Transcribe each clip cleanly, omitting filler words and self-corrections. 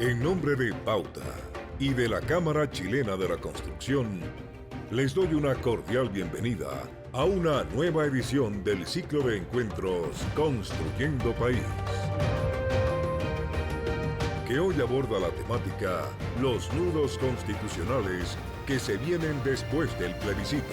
En nombre de Pauta y de la Cámara Chilena de la Construcción, les doy una cordial bienvenida a una nueva edición del ciclo de encuentros Construyendo País, que hoy aborda la temática Los nudos constitucionales que se vienen después del plebiscito.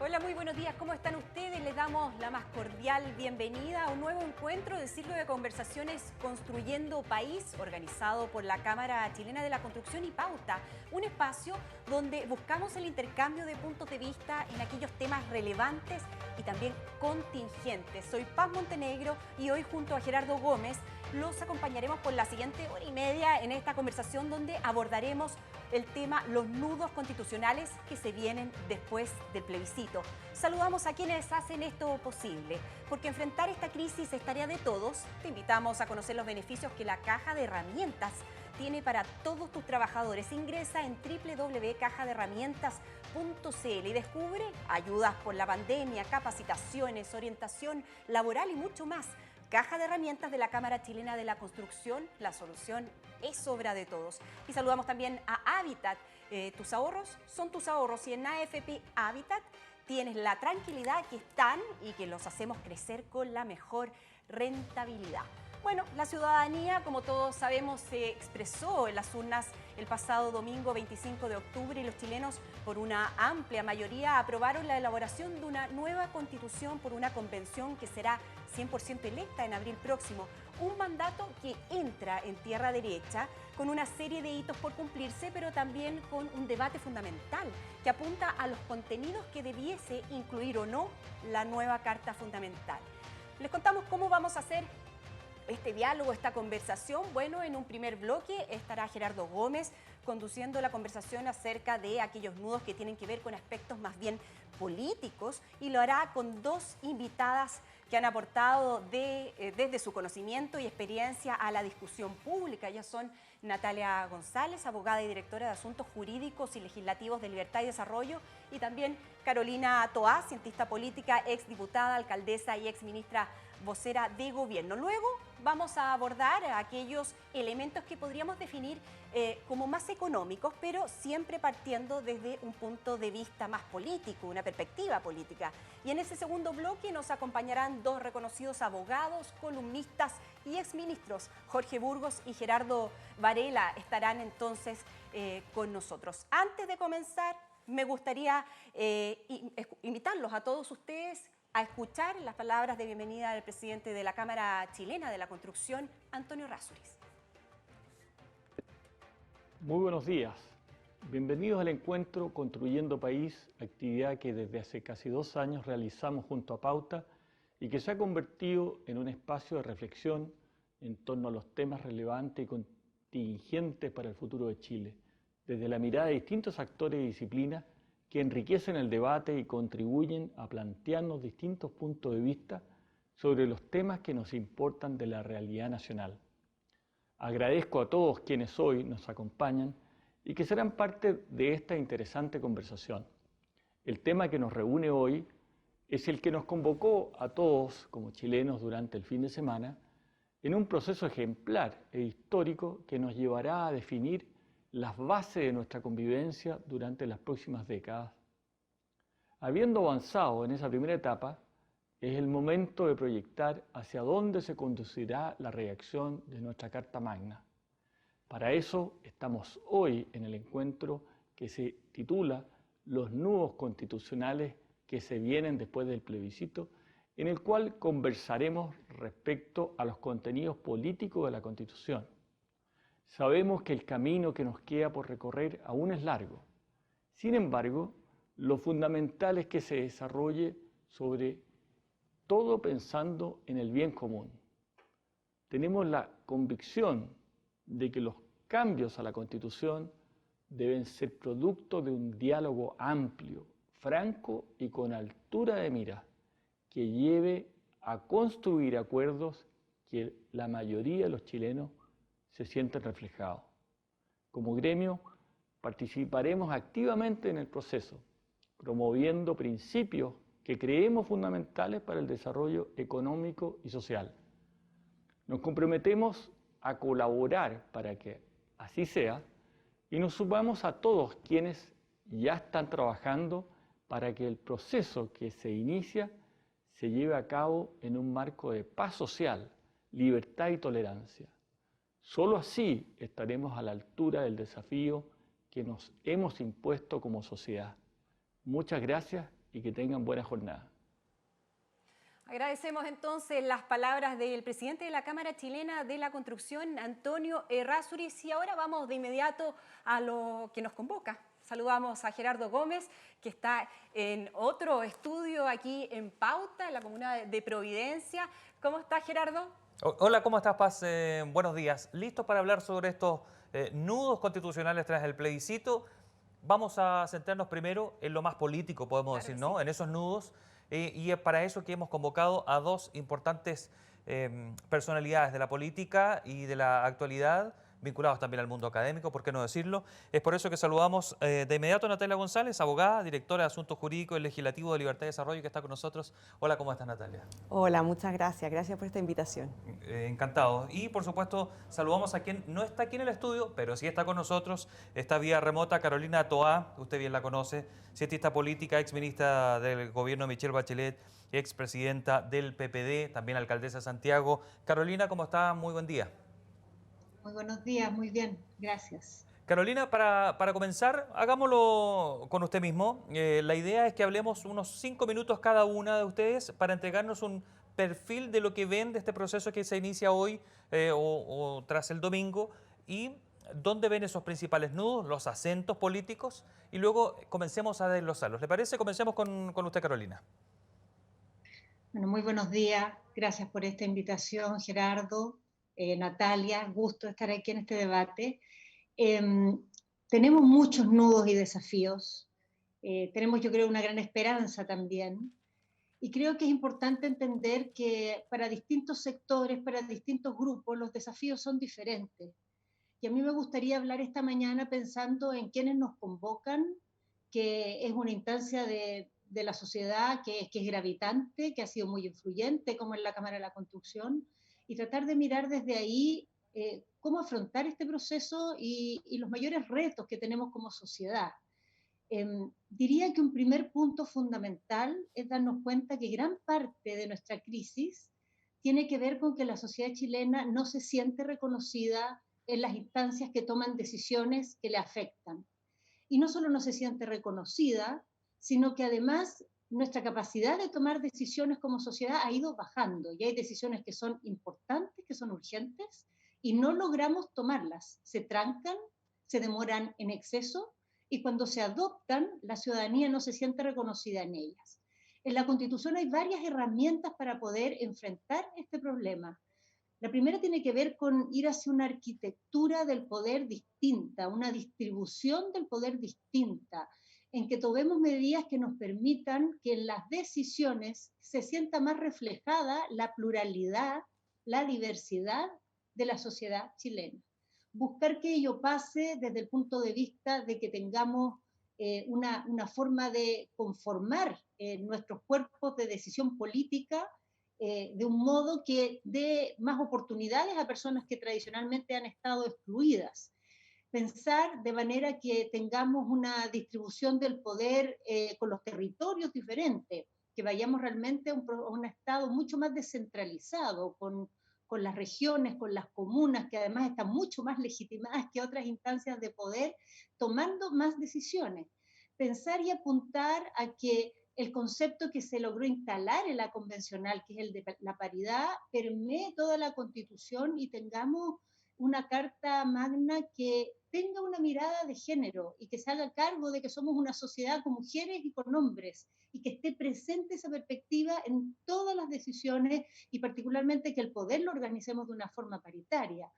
Hola, muy buenos días, ¿cómo están ustedes? Les damos la más cordial bienvenida a un nuevo encuentro del ciclo de conversaciones Construyendo País, organizado por la Cámara Chilena de la Construcción y Pauta, un espacio donde buscamos el intercambio de puntos de vista en aquellos temas relevantes y también contingentes. Soy Paz Montenegro y hoy junto a Gerardo Gómez los acompañaremos por la siguiente hora y media en esta conversación donde abordaremos el tema los nudos constitucionales que se vienen después del plebiscito. Saludamos a quienes hacen esto posible, porque enfrentar esta crisis es tarea de todos. Te invitamos a conocer los beneficios que la Caja de Herramientas tiene para todos tus trabajadores. Ingresa en www.cajadeherramientas.cl y descubre ayudas por la pandemia, capacitaciones, orientación laboral y mucho más. Caja de Herramientas de la Cámara Chilena de la Construcción, la solución es obra de todos. Y saludamos también a Habitat. Tus ahorros son tus ahorros y en AFP Habitat tienes la tranquilidad que están y que los hacemos crecer con la mejor rentabilidad. Bueno, la ciudadanía, como todos sabemos, se expresó en las urnas el pasado domingo 25 de octubre y los chilenos, por una amplia mayoría, aprobaron la elaboración de una nueva constitución por una convención que será 100% electa en abril próximo. Un mandato que entra en tierra derecha con una serie de hitos por cumplirse, pero también con un debate fundamental que apunta a los contenidos que debiese incluir o no la nueva Carta Fundamental. Les contamos cómo vamos a hacer este diálogo, esta conversación. Bueno, en un primer bloque estará Gerardo Gómez conduciendo la conversación acerca de aquellos nudos que tienen que ver con aspectos más bien políticos y lo hará con dos invitadas que han aportado desde su conocimiento y experiencia a la discusión pública. Ellas son Natalia González, abogada y directora de Asuntos Jurídicos y Legislativos de Libertad y Desarrollo, y también Carolina Toá, cientista política, exdiputada, alcaldesa y exministra vocera de gobierno. Luego vamos a abordar aquellos elementos que podríamos definir como más económicos, pero siempre partiendo desde un punto de vista más político, una perspectiva política. Y en ese segundo bloque nos acompañarán dos reconocidos abogados, columnistas y exministros. Jorge Burgos y Gerardo Varela estarán entonces con nosotros. Antes de comenzar, me gustaría invitarlos a todos ustedes a escuchar las palabras de bienvenida del presidente de la Cámara Chilena de la Construcción, Antonio Errázuriz. Muy buenos días. Bienvenidos al encuentro Construyendo País, actividad que desde hace casi 2 años realizamos junto a Pauta y que se ha convertido en un espacio de reflexión en torno a los temas relevantes y contingentes para el futuro de Chile, desde la mirada de distintos actores y disciplinas que enriquecen el debate y contribuyen a plantearnos distintos puntos de vista sobre los temas que nos importan de la realidad nacional. Agradezco a todos quienes hoy nos acompañan y que serán parte de esta interesante conversación. El tema que nos reúne hoy es el que nos convocó a todos como chilenos durante el fin de semana en un proceso ejemplar e histórico que nos llevará a definir las bases de nuestra convivencia durante las próximas décadas. Habiendo avanzado en esa primera etapa, es el momento de proyectar hacia dónde se conducirá la redacción de nuestra Carta Magna. Para eso estamos hoy en el encuentro que se titula Los nudos constitucionales que se vienen después del plebiscito, en el cual conversaremos respecto a los contenidos políticos de la Constitución. Sabemos que el camino que nos queda por recorrer aún es largo. Sin embargo, lo fundamental es que se desarrolle sobre todo pensando en el bien común. Tenemos la convicción de que los cambios a la Constitución deben ser producto de un diálogo amplio, franco y con altura de mira, que lleve a construir acuerdos que la mayoría de los chilenos se sienten reflejados. Como gremio, participaremos activamente en el proceso, promoviendo principios que creemos fundamentales para el desarrollo económico y social. Nos comprometemos a colaborar para que así sea y nos sumamos a todos quienes ya están trabajando para que el proceso que se inicia se lleve a cabo en un marco de paz social, libertad y tolerancia. Solo así estaremos a la altura del desafío que nos hemos impuesto como sociedad. Muchas gracias y que tengan buena jornada. Agradecemos entonces las palabras del presidente de la Cámara Chilena de la Construcción, Antonio Errázuriz, y ahora vamos de inmediato a lo que nos convoca. Saludamos a Gerardo Gómez, que está en otro estudio aquí en Pauta, en la comuna de Providencia. ¿Cómo está, Gerardo? Hola, ¿cómo estás, Paz? Buenos días. ¿Listos para hablar sobre estos nudos constitucionales tras el plebiscito? Vamos a centrarnos primero en lo más político, podemos decir, ¿no? Sí. En esos nudos. Y es para eso que hemos convocado a dos importantes personalidades de la política y de la actualidad, vinculados también al mundo académico, ¿por qué no decirlo? Es por eso que saludamos de inmediato a Natalia González, abogada, directora de Asuntos Jurídicos del Legislativo de Libertad y Desarrollo, que está con nosotros. Hola, ¿cómo estás, Natalia? Hola, muchas gracias. Gracias por esta invitación. Encantado. Y, por supuesto, saludamos a quien no está aquí en el estudio, pero sí está con nosotros, esta vía remota, Carolina Toá, usted bien la conoce, cientista política, exministra del gobierno de Michelle Bachelet, expresidenta del PPD, también alcaldesa de Santiago. Carolina, ¿cómo está? Muy buen día. Muy buenos días, muy bien, gracias. Carolina, para comenzar, hagámoslo con usted mismo. La idea es que hablemos unos 5 minutos cada una de ustedes para entregarnos un perfil de lo que ven de este proceso que se inicia hoy o tras el domingo y dónde ven esos principales nudos, los acentos políticos y luego comencemos a desglosarlos. ¿Le parece? Comencemos con usted, Carolina. Bueno, muy buenos días. Gracias por esta invitación, Gerardo. Natalia, gusto estar aquí en este debate. Tenemos muchos nudos y desafíos, tenemos yo creo una gran esperanza también, y creo que es importante entender que para distintos sectores, para distintos grupos, los desafíos son diferentes. Y a mí me gustaría hablar esta mañana pensando en quienes nos convocan, que es una instancia de la sociedad que es gravitante, que ha sido muy influyente, como en la Cámara de la Construcción, y tratar de mirar desde ahí cómo afrontar este proceso y los mayores retos que tenemos como sociedad. Diría que un primer punto fundamental es darnos cuenta que gran parte de nuestra crisis tiene que ver con que la sociedad chilena no se siente reconocida en las instancias que toman decisiones que le afectan. Y no solo no se siente reconocida, sino que además nuestra capacidad de tomar decisiones como sociedad ha ido bajando y hay decisiones que son importantes, que son urgentes y no logramos tomarlas. Se trancan, se demoran en exceso y cuando se adoptan, la ciudadanía no se siente reconocida en ellas. En la Constitución hay varias herramientas para poder enfrentar este problema. La primera tiene que ver con ir hacia una arquitectura del poder distinta, una distribución del poder distinta, en que tomemos medidas que nos permitan que en las decisiones se sienta más reflejada la pluralidad, la diversidad de la sociedad chilena. Buscar que ello pase desde el punto de vista de que tengamos una forma de conformar nuestros cuerpos de decisión política de un modo que dé más oportunidades a personas que tradicionalmente han estado excluidas. Pensar de manera que tengamos una distribución del poder con los territorios diferentes, que vayamos realmente a un Estado mucho más descentralizado, con las regiones, con las comunas, que además están mucho más legitimadas que otras instancias de poder, tomando más decisiones. Pensar y apuntar a que el concepto que se logró instalar en la convencional, que es el de la paridad, permee toda la Constitución y tengamos una carta magna que tenga una mirada de género y que se haga cargo de que somos una sociedad con mujeres y con hombres y que esté presente esa perspectiva en todas las decisiones y particularmente que el poder lo organicemos de una forma paritaria.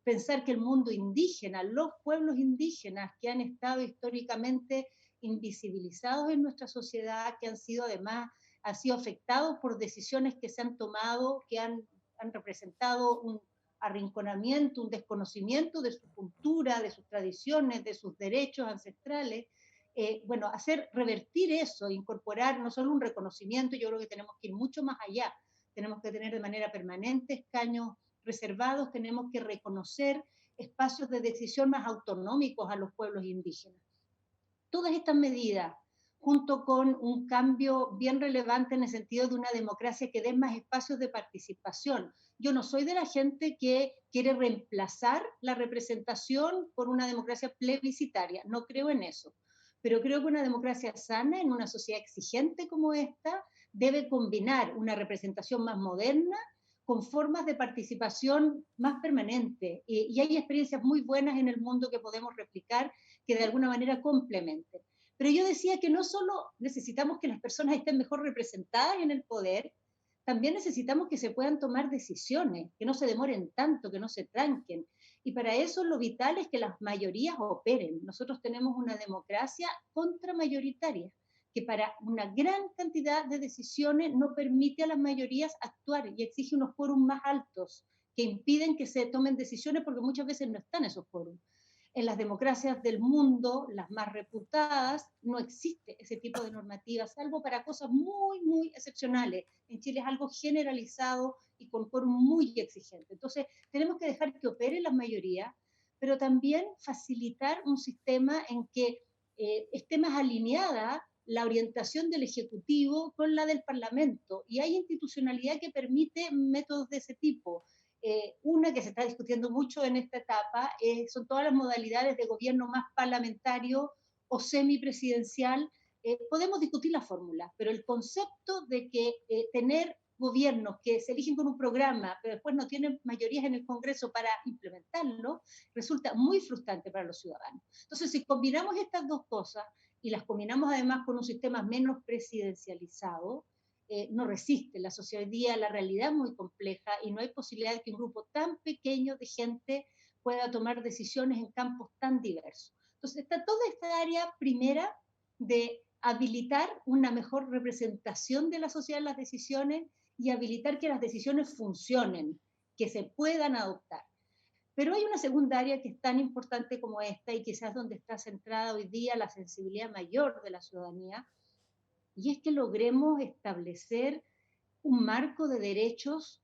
Pensar que el mundo indígena, los pueblos indígenas que han estado históricamente invisibilizados en nuestra sociedad, que han sido además afectados por decisiones que se han tomado, que han representado un arrinconamiento, un desconocimiento de su cultura, de sus tradiciones, de sus derechos ancestrales. Bueno, revertir eso, incorporar no solo un reconocimiento, yo creo que tenemos que ir mucho más allá, tenemos que tener de manera permanente escaños reservados, tenemos que reconocer espacios de decisión más autonómicos a los pueblos indígenas. Todas estas medidas, junto con un cambio bien relevante en el sentido de una democracia que dé más espacios de participación. Yo no soy de la gente que quiere reemplazar la representación por una democracia plebiscitaria, no creo en eso, pero creo que una democracia sana en una sociedad exigente como esta debe combinar una representación más moderna con formas de participación más permanente. Y hay experiencias muy buenas en el mundo que podemos replicar que de alguna manera complementen. Pero yo decía que no solo necesitamos que las personas estén mejor representadas en el poder, también necesitamos que se puedan tomar decisiones, que no se demoren tanto, que no se tranquen. Y para eso lo vital es que las mayorías operen. Nosotros tenemos una democracia contramayoritaria, que para una gran cantidad de decisiones no permite a las mayorías actuar y exige unos quórum más altos que impiden que se tomen decisiones porque muchas veces no están esos quórum. En las democracias del mundo, las más reputadas, no existe ese tipo de normativa, salvo para cosas muy, muy excepcionales. En Chile es algo generalizado y con quórum muy exigente. Entonces, tenemos que dejar que opere la mayoría, pero también facilitar un sistema en que esté más alineada la orientación del Ejecutivo con la del Parlamento. Y hay institucionalidad que permite métodos de ese tipo. Una que se está discutiendo mucho en esta etapa son todas las modalidades de gobierno más parlamentario o semipresidencial. Podemos discutir la fórmula, pero el concepto de que tener gobiernos que se eligen con un programa, pero después no tienen mayorías en el Congreso para implementarlo, resulta muy frustrante para los ciudadanos. Entonces, si combinamos estas dos cosas y las combinamos además con un sistema menos presidencializado, no resiste. La sociedad hoy día, la realidad es muy compleja y no hay posibilidad de que un grupo tan pequeño de gente pueda tomar decisiones en campos tan diversos. Entonces está toda esta área primera de habilitar una mejor representación de la sociedad en las decisiones y habilitar que las decisiones funcionen, que se puedan adoptar. Pero hay una segunda área que es tan importante como esta y quizás donde está centrada hoy día la sensibilidad mayor de la ciudadanía, y es que logremos establecer un marco de derechos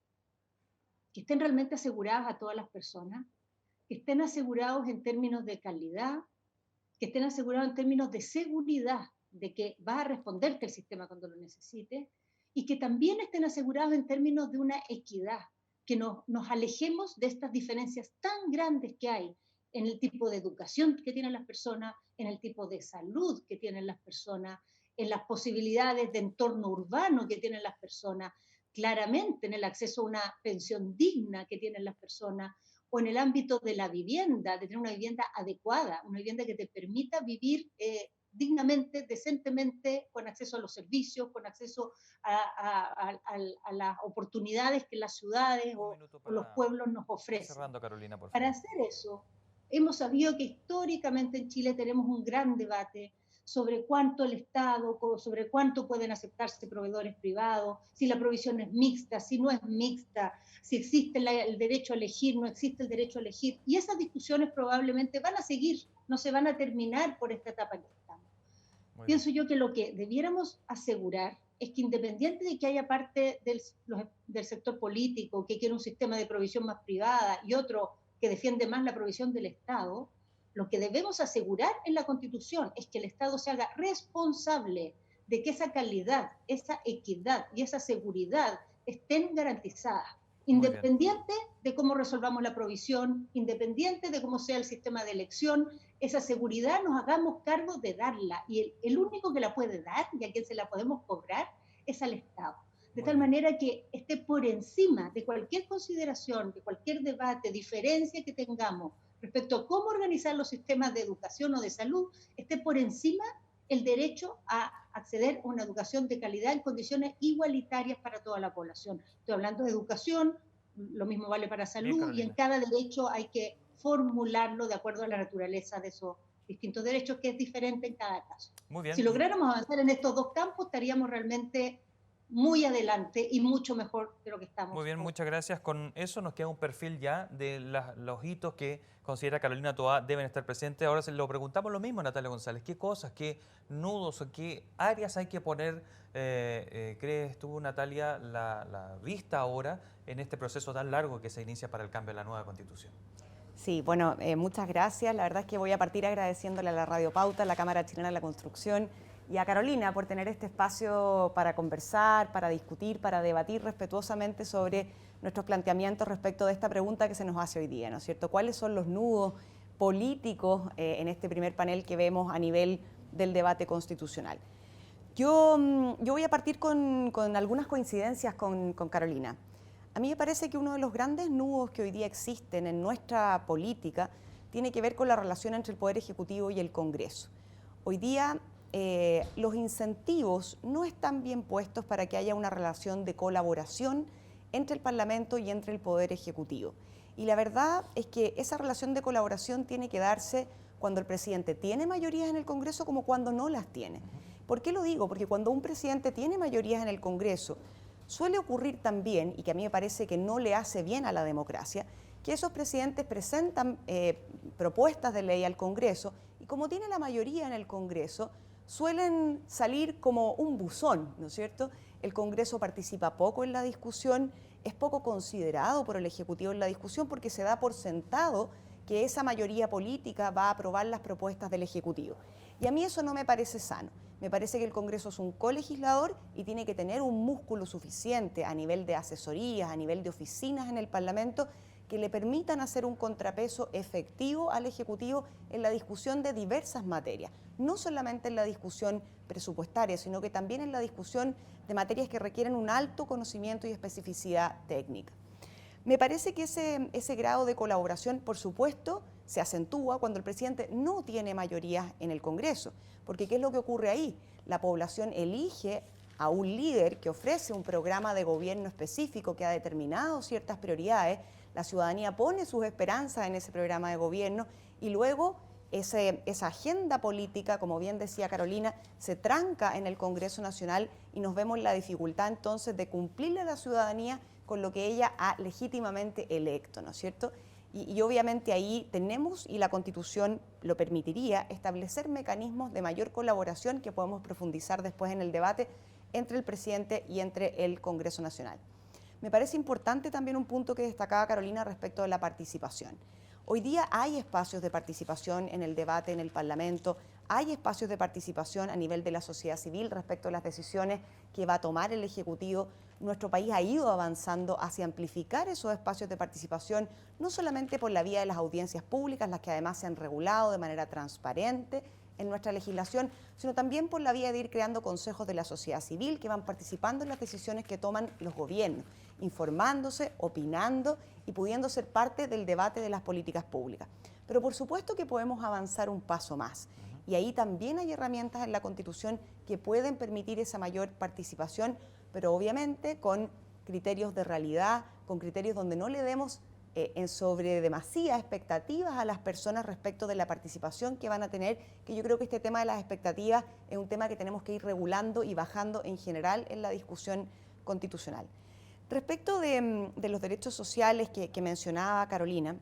que estén realmente asegurados a todas las personas, que estén asegurados en términos de calidad, que estén asegurados en términos de seguridad, de que va a responderte el sistema cuando lo necesite, y que también estén asegurados en términos de una equidad, que nos alejemos de estas diferencias tan grandes que hay en el tipo de educación que tienen las personas, en el tipo de salud que tienen las personas, en las posibilidades de entorno urbano que tienen las personas, claramente en el acceso a una pensión digna que tienen las personas, o en el ámbito de la vivienda, de tener una vivienda adecuada, una vivienda que te permita vivir dignamente, decentemente, con acceso a los servicios, con acceso a las oportunidades que las ciudades o los pueblos nos ofrecen. Cerrando, Carolina, por favor. Para hacer eso, hemos sabido que históricamente en Chile tenemos un gran debate sobre cuánto el Estado, sobre cuánto pueden aceptarse proveedores privados, si la provisión es mixta, si no es mixta, si existe el derecho a elegir, no existe el derecho a elegir. Y esas discusiones probablemente van a seguir, no se van a terminar por esta etapa en que estamos. Pienso yo que lo que debiéramos asegurar es que independiente de que haya parte del sector político que quiere un sistema de provisión más privada y otro que defiende más la provisión del Estado, lo que debemos asegurar en la Constitución es que el Estado se haga responsable de que esa calidad, esa equidad y esa seguridad estén garantizadas, independiente de cómo resolvamos la provisión, independiente de cómo sea el sistema de elección, esa seguridad nos hagamos cargo de darla. Y el único que la puede dar y a quien se la podemos cobrar es al Estado. De tal manera que esté por encima de cualquier consideración, de cualquier debate, diferencia que tengamos respecto a cómo organizar los sistemas de educación o de salud, esté por encima el derecho a acceder a una educación de calidad en condiciones igualitarias para toda la población. Estoy hablando de educación, lo mismo vale para salud, y en cada derecho hay que formularlo de acuerdo a la naturaleza de esos distintos derechos, que es diferente en cada caso. Muy bien. Si lográramos avanzar en estos dos campos, estaríamos realmente muy adelante y mucho mejor de lo que estamos. Muy bien, muchas gracias. Con eso nos queda un perfil ya de los hitos que considera Carolina Toá deben estar presentes. Ahora se lo preguntamos lo mismo a Natalia González. ¿Qué cosas, qué nudos o qué áreas hay que poner, crees tú, Natalia, la vista ahora en este proceso tan largo que se inicia para el cambio de la nueva Constitución? Sí, bueno, muchas gracias. La verdad es que voy a partir agradeciéndole a la Radio Pauta, a la Cámara Chilena de la Construcción y a Carolina por tener este espacio para conversar, para discutir, para debatir respetuosamente sobre nuestros planteamientos respecto de esta pregunta que se nos hace hoy día, ¿no es cierto? ¿Cuáles son los nudos políticos en este primer panel que vemos a nivel del debate constitucional? Yo voy a partir con algunas coincidencias con Carolina. A mí me parece que uno de los grandes nudos que hoy día existen en nuestra política tiene que ver con la relación entre el Poder Ejecutivo y el Congreso. Hoy día los incentivos no están bien puestos para que haya una relación de colaboración entre el Parlamento y entre el Poder Ejecutivo. Y la verdad es que esa relación de colaboración tiene que darse cuando el presidente tiene mayorías en el Congreso como cuando no las tiene. ¿Por qué lo digo? Porque cuando un presidente tiene mayorías en el Congreso, suele ocurrir también, y que a mí me parece que no le hace bien a la democracia, que esos presidentes presentan propuestas de ley al Congreso y como tiene la mayoría en el Congreso, suelen salir como un buzón, ¿no es cierto? El Congreso participa poco en la discusión, es poco considerado por el Ejecutivo en la discusión porque se da por sentado que esa mayoría política va a aprobar las propuestas del Ejecutivo. Y a mí eso no me parece sano. Me parece que el Congreso es un colegislador y tiene que tener un músculo suficiente a nivel de asesorías, a nivel de oficinas en el Parlamento, que le permitan hacer un contrapeso efectivo al Ejecutivo en la discusión de diversas materias. No solamente en la discusión presupuestaria, sino que también en la discusión de materias que requieren un alto conocimiento y especificidad técnica. Me parece que ese grado de colaboración, por supuesto, se acentúa cuando el presidente no tiene mayorías en el Congreso, porque ¿qué es lo que ocurre ahí? La población elige a un líder que ofrece un programa de gobierno específico que ha determinado ciertas prioridades, la ciudadanía pone sus esperanzas en ese programa de gobierno y luego esa agenda política, como bien decía Carolina, se tranca en el Congreso Nacional y nos vemos la dificultad entonces de cumplirle a la ciudadanía con lo que ella ha legítimamente electo, ¿no es cierto? Y obviamente ahí tenemos, y la Constitución lo permitiría, establecer mecanismos de mayor colaboración que podemos profundizar después en el debate entre el presidente y entre el Congreso Nacional. Me parece importante también un punto que destacaba Carolina respecto de la participación. Hoy día hay espacios de participación en el debate en el Parlamento, hay espacios de participación a nivel de la sociedad civil respecto a las decisiones que va a tomar el Ejecutivo. Nuestro país ha ido avanzando hacia amplificar esos espacios de participación, no solamente por la vía de las audiencias públicas, las que además se han regulado de manera transparente en nuestra legislación, sino también por la vía de ir creando consejos de la sociedad civil que van participando en las decisiones que toman los gobiernos, informándose, opinando y pudiendo ser parte del debate de las políticas públicas. Pero por supuesto que podemos avanzar un paso más. Y ahí también hay herramientas en la Constitución que pueden permitir esa mayor participación, pero obviamente con criterios de realidad, con criterios donde no le demos sobre demasiadas expectativas a las personas respecto de la participación que van a tener, que yo creo que este tema de las expectativas es un tema que tenemos que ir regulando y bajando en general en la discusión constitucional. Respecto de los derechos sociales que mencionaba Carolina,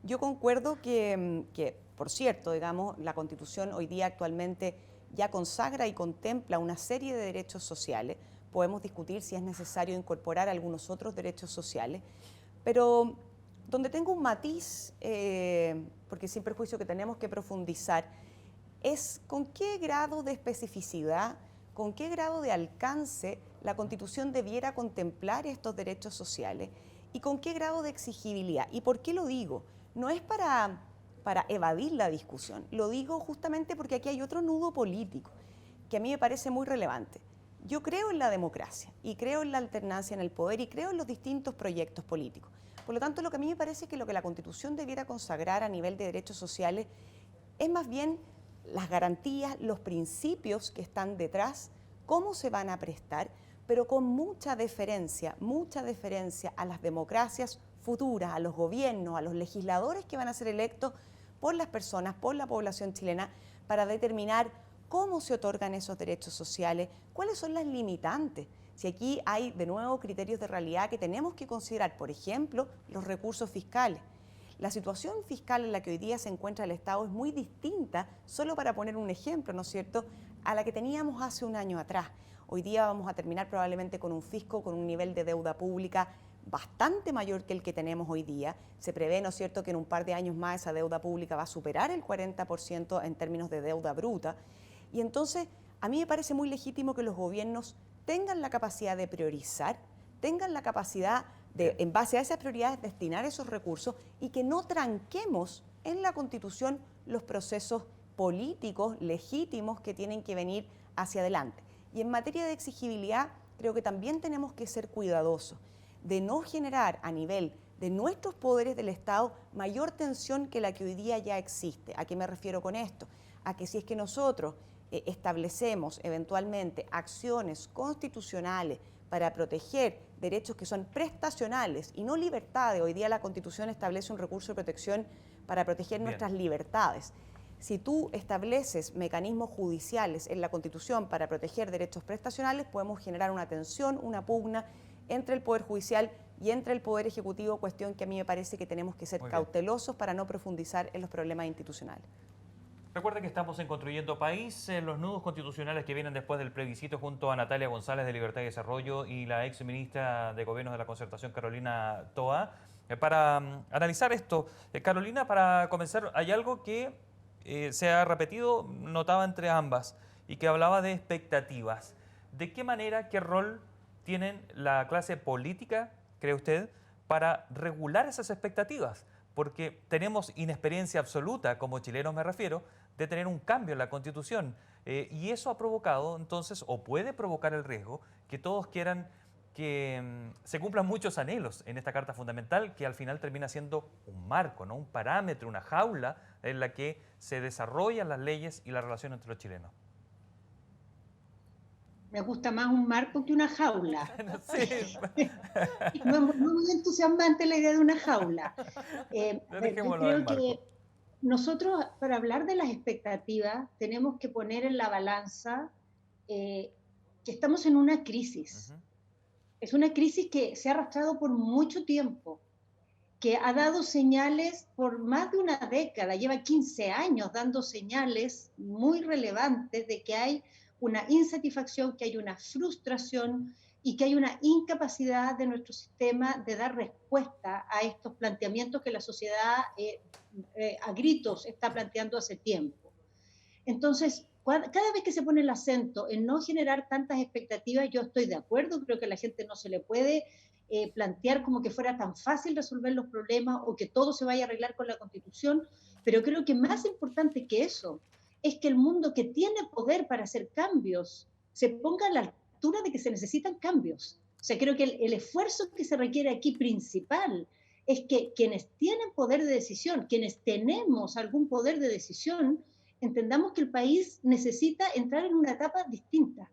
yo concuerdo que, por cierto, digamos, la Constitución hoy día actualmente ya consagra y contempla una serie de derechos sociales. Podemos discutir si es necesario incorporar algunos otros derechos sociales, pero donde tengo un matiz, porque sin perjuicio que tenemos que profundizar, es con qué grado de especificidad, con qué grado de alcance la Constitución debiera contemplar estos derechos sociales y con qué grado de exigibilidad. ¿Y por qué lo digo? No es para evadir la discusión, lo digo justamente porque aquí hay otro nudo político que a mí me parece muy relevante. Yo creo en la democracia y creo en la alternancia en el poder y creo en los distintos proyectos políticos. Por lo tanto, lo que a mí me parece que lo que la Constitución debiera consagrar a nivel de derechos sociales es más bien las garantías, los principios que están detrás, cómo se van a prestar, pero con mucha deferencia a las democracias futuras, a los gobiernos, a los legisladores que van a ser electos por las personas, por la población chilena, para determinar cómo se otorgan esos derechos sociales, cuáles son las limitantes. Si aquí hay de nuevo criterios de realidad que tenemos que considerar, por ejemplo, los recursos fiscales. La situación fiscal en la que hoy día se encuentra el Estado es muy distinta, solo para poner un ejemplo, ¿no es cierto?, a la que teníamos hace un año atrás. Hoy día vamos a terminar probablemente con un fisco con un nivel de deuda pública bastante mayor que el que tenemos hoy día. Se prevé, ¿no es cierto?, que en un par de años más esa deuda pública va a superar el 40% en términos de deuda bruta. Y entonces, a mí me parece muy legítimo que los gobiernos tengan la capacidad de priorizar, tengan la capacidad de, en base a esas prioridades, destinar esos recursos y que no tranquemos en la Constitución los procesos políticos legítimos que tienen que venir hacia adelante. Y en materia de exigibilidad, creo que también tenemos que ser cuidadosos de no generar a nivel de nuestros poderes del Estado mayor tensión que la que hoy día ya existe. ¿A qué me refiero con esto? A que si es que nosotros establecemos eventualmente acciones constitucionales para proteger derechos que son prestacionales y no libertades, hoy día la Constitución establece un recurso de protección para proteger nuestras libertades. Si tú estableces mecanismos judiciales en la Constitución para proteger derechos prestacionales, podemos generar una tensión, una pugna entre el Poder Judicial y entre el Poder Ejecutivo, cuestión que a mí me parece que tenemos que ser cautelosos para no profundizar en los problemas institucionales. Recuerden que estamos en Construyendo País, los nudos constitucionales que vienen después del plebiscito junto a Natalia González de Libertad y Desarrollo y la ex ministra de Gobiernos de la Concertación, Carolina Toa. Para analizar esto, Carolina, para comenzar, hay algo que se ha repetido, notaba entre ambas, y que hablaba de expectativas. ¿De qué manera, qué rol tienen la clase política, cree usted, para regular esas expectativas? Porque tenemos inexperiencia absoluta, como chilenos me refiero, de tener un cambio en la Constitución. Y eso ha provocado, entonces, o puede provocar el riesgo, que todos quieran que se cumplan muchos anhelos en esta Carta Fundamental, que al final termina siendo un marco, ¿no?, un parámetro, una jaula en la que se desarrollan las leyes y la relación entre los chilenos. Me gusta más un marco que una jaula. Sí. No es muy entusiasmante la idea de una jaula. Yo creo que nosotros, para hablar de las expectativas, tenemos que poner en la balanza que estamos en una crisis. Es una crisis que se ha arrastrado por mucho tiempo, que ha dado señales por más de una década, lleva 15 años dando señales muy relevantes de que hay una insatisfacción, que hay una frustración y que hay una incapacidad de nuestro sistema de dar respuesta a estos planteamientos que la sociedad a gritos está planteando hace tiempo. Entonces, cada vez que se pone el acento en no generar tantas expectativas, yo estoy de acuerdo, creo que a la gente no se le puede plantear como que fuera tan fácil resolver los problemas o que todo se vaya a arreglar con la Constitución, pero creo que más importante que eso es que el mundo que tiene poder para hacer cambios se ponga a la altura de que se necesitan cambios. O sea, creo que el esfuerzo que se requiere aquí principal es que quienes tienen poder de decisión, quienes tenemos algún poder de decisión, entendamos que el país necesita entrar en una etapa distinta.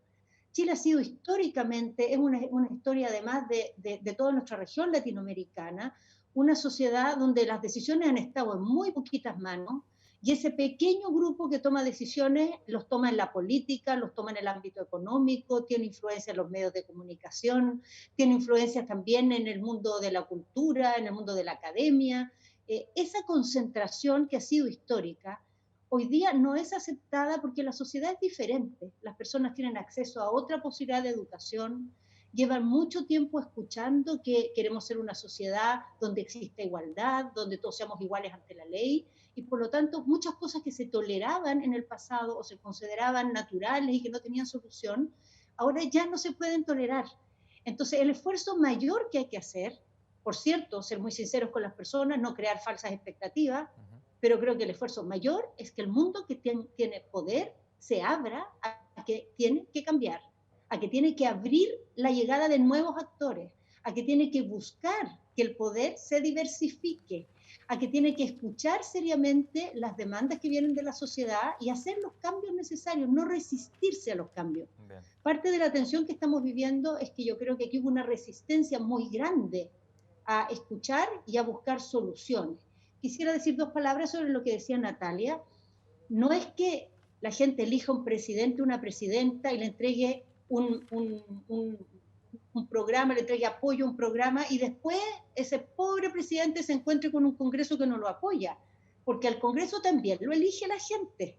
Chile ha sido históricamente, es una historia además de toda nuestra región latinoamericana, una sociedad donde las decisiones han estado en muy poquitas manos, y ese pequeño grupo que toma decisiones los toma en la política, los toma en el ámbito económico, tiene influencia en los medios de comunicación, tiene influencia también en el mundo de la cultura, en el mundo de la academia. Esa concentración que ha sido histórica, hoy día no es aceptada porque la sociedad es diferente. Las personas tienen acceso a otra posibilidad de educación, llevan mucho tiempo escuchando que queremos ser una sociedad donde exista igualdad, donde todos seamos iguales ante la ley, y por lo tanto muchas cosas que se toleraban en el pasado o se consideraban naturales y que no tenían solución, ahora ya no se pueden tolerar. Entonces el esfuerzo mayor que hay que hacer, por cierto, ser muy sinceros con las personas, no crear falsas expectativas, pero creo que el esfuerzo mayor es que el mundo que tiene poder se abra a que tiene que cambiar, a que tiene que abrir la llegada de nuevos actores, a que tiene que buscar que el poder se diversifique, a que tiene que escuchar seriamente las demandas que vienen de la sociedad y hacer los cambios necesarios, no resistirse a los cambios. Bien. Parte de la tensión que estamos viviendo es que yo creo que aquí hubo una resistencia muy grande a escuchar y a buscar soluciones. Quisiera decir dos palabras sobre lo que decía Natalia. No es que la gente elija un presidente, una presidenta y le entregue un programa, le entregue apoyo a un programa y después ese pobre presidente se encuentre con un Congreso que no lo apoya, porque al Congreso también lo elige la gente.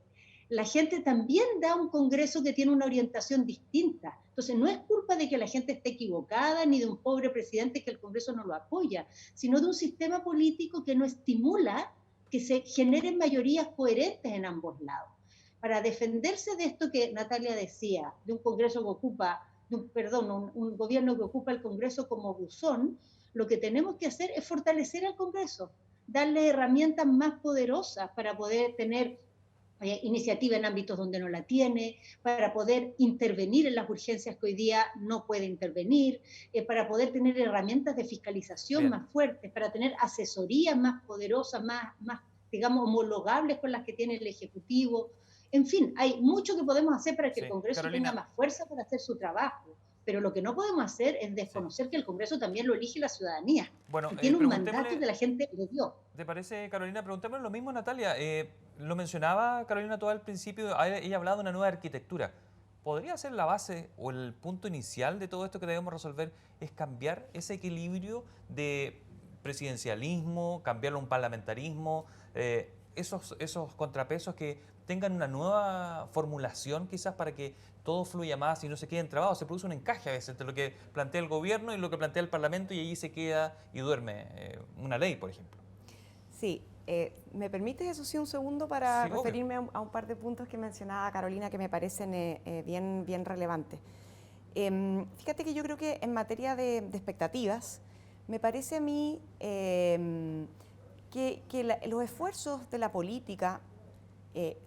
La gente también da un Congreso que tiene una orientación distinta. Entonces no es culpa de que la gente esté equivocada ni de un pobre presidente que el Congreso no lo apoya, sino de un sistema político que no estimula que se generen mayorías coherentes en ambos lados. Para defenderse de esto que Natalia decía, de un Congreso que ocupa, un gobierno que ocupa el Congreso como buzón, lo que tenemos que hacer es fortalecer al Congreso, darle herramientas más poderosas para poder tener iniciativa en ámbitos donde no la tiene, para poder intervenir en las urgencias que hoy día no puede intervenir, para poder tener herramientas de fiscalización más fuertes, para tener asesorías más poderosas, más, digamos, homologables con las que tiene el Ejecutivo. En fin, hay mucho que podemos hacer para que el Congreso tenga más fuerza para hacer su trabajo. Pero lo que no podemos hacer es desconocer que el Congreso también lo elige la ciudadanía. Bueno, y tiene un mandato que la gente le dio. ¿Te parece, Carolina? Preguntémosle lo mismo, Natalia. Lo mencionaba Carolina todo al principio, ella hablaba de una nueva arquitectura. ¿Podría ser la base o el punto inicial de todo esto que debemos resolver es cambiar ese equilibrio de presidencialismo, cambiarlo a un parlamentarismo, esos contrapesos que tengan una nueva formulación quizás para que todo fluya más y no se queden trabados? Se produce un encaje a veces entre lo que plantea el gobierno y lo que plantea el Parlamento y allí se queda y duerme una ley, por ejemplo. Sí, ¿me permites eso sí un segundo para referirme a un par de puntos que mencionaba Carolina que me parecen bien relevantes? Fíjate que yo creo que en materia de expectativas, me parece a mí que los esfuerzos de la política,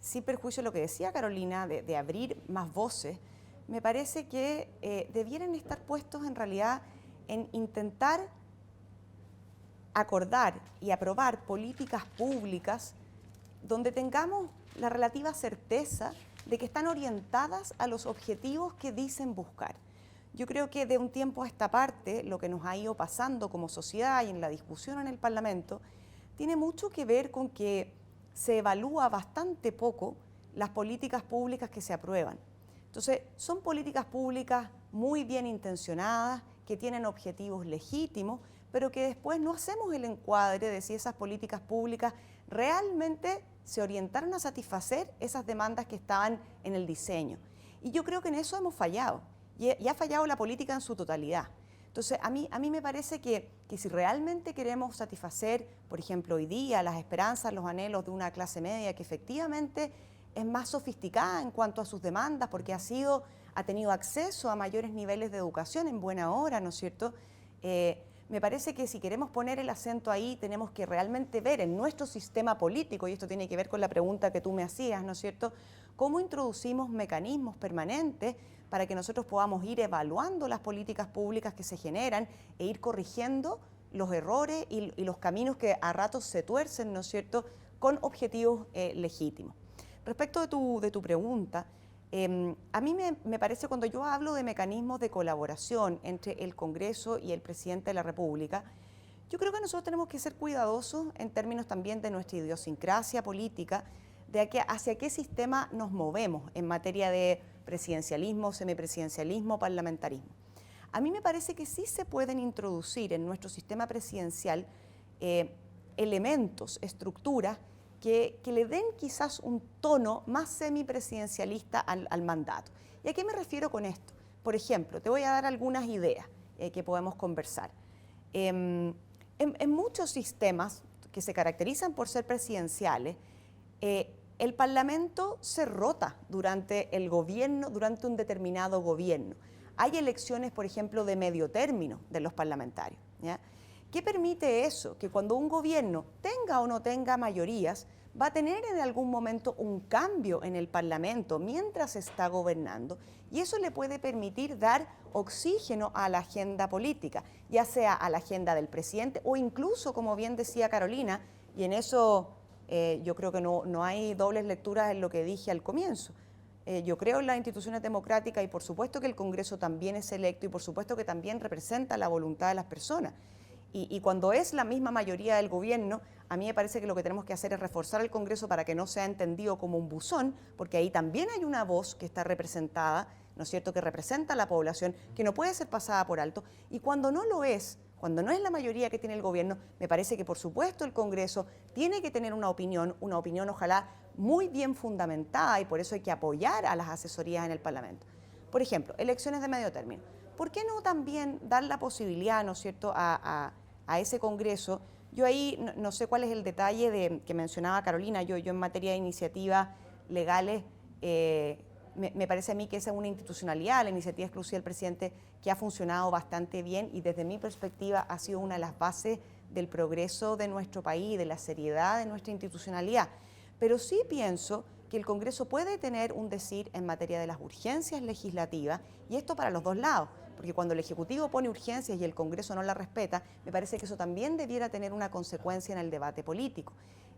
sin perjuicio de lo que decía Carolina, de abrir más voces, me parece que debieran estar puestos en realidad en intentar acordar y aprobar políticas públicas donde tengamos la relativa certeza de que están orientadas a los objetivos que dicen buscar. Yo creo que de un tiempo a esta parte, lo que nos ha ido pasando como sociedad y en la discusión en el Parlamento, tiene mucho que ver con que se evalúa bastante poco las políticas públicas que se aprueban. Entonces, son políticas públicas muy bien intencionadas, que tienen objetivos legítimos, pero que después no hacemos el encuadre de si esas políticas públicas realmente se orientaron a satisfacer esas demandas que estaban en el diseño. Y yo creo que en eso hemos fallado, y ha fallado la política en su totalidad. Entonces, a mí me parece que si realmente queremos satisfacer, por ejemplo, hoy día las esperanzas, los anhelos de una clase media que efectivamente es más sofisticada en cuanto a sus demandas, porque ha tenido acceso a mayores niveles de educación en buena hora, ¿no es cierto? Me parece que si queremos poner el acento ahí, tenemos que realmente ver en nuestro sistema político, y esto tiene que ver con la pregunta que tú me hacías, ¿no es cierto?, cómo introducimos mecanismos permanentes para que nosotros podamos ir evaluando las políticas públicas que se generan e ir corrigiendo los errores y los caminos que a ratos se tuercen, ¿no es cierto?, con objetivos legítimos. Respecto de tu pregunta, a mí me parece, cuando yo hablo de mecanismos de colaboración entre el Congreso y el Presidente de la República, yo creo que nosotros tenemos que ser cuidadosos en términos también de nuestra idiosincrasia política, de hacia qué sistema nos movemos en materia de presidencialismo, semipresidencialismo, parlamentarismo. A mí me parece que sí se pueden introducir en nuestro sistema presidencial elementos, estructuras, que le den quizás un tono más semipresidencialista al mandato. ¿Y a qué me refiero con esto? Por ejemplo, te voy a dar algunas ideas que podemos conversar. En muchos sistemas que se caracterizan por ser presidenciales, el Parlamento se rota durante el gobierno, durante un determinado gobierno. Hay elecciones, por ejemplo, de medio término de los parlamentarios, ¿ya? ¿Qué permite eso? Que cuando un gobierno tenga o no tenga mayorías, va a tener en algún momento un cambio en el Parlamento mientras está gobernando, y eso le puede permitir dar oxígeno a la agenda política, ya sea a la agenda del presidente o incluso, como bien decía Carolina, y en eso yo creo que no hay dobles lecturas en lo que dije al comienzo. Yo creo en las instituciones democráticas y por supuesto que el Congreso también es electo y por supuesto que también representa la voluntad de las personas. Y cuando es la misma mayoría del gobierno, a mí me parece que lo que tenemos que hacer es reforzar el Congreso para que no sea entendido como un buzón, porque ahí también hay una voz que está representada, ¿no es cierto?, que representa a la población, que no puede ser pasada por alto. Y cuando no lo es, cuando no es la mayoría que tiene el gobierno, me parece que por supuesto el Congreso tiene que tener una opinión ojalá muy bien fundamentada, y por eso hay que apoyar a las asesorías en el Parlamento. Por ejemplo, elecciones de medio término. ¿Por qué no también dar la posibilidad, ¿no es cierto?, a ese Congreso? Yo ahí no sé cuál es el detalle que mencionaba Carolina. Yo en materia de iniciativas legales, me parece a mí que esa es una institucionalidad, la iniciativa exclusiva del presidente, que ha funcionado bastante bien y desde mi perspectiva ha sido una de las bases del progreso de nuestro país, de la seriedad de nuestra institucionalidad. Pero sí pienso que el Congreso puede tener un decir en materia de las urgencias legislativas, y esto para los dos lados, porque cuando el Ejecutivo pone urgencias y el Congreso no la respeta, me parece que eso también debiera tener una consecuencia en el debate político.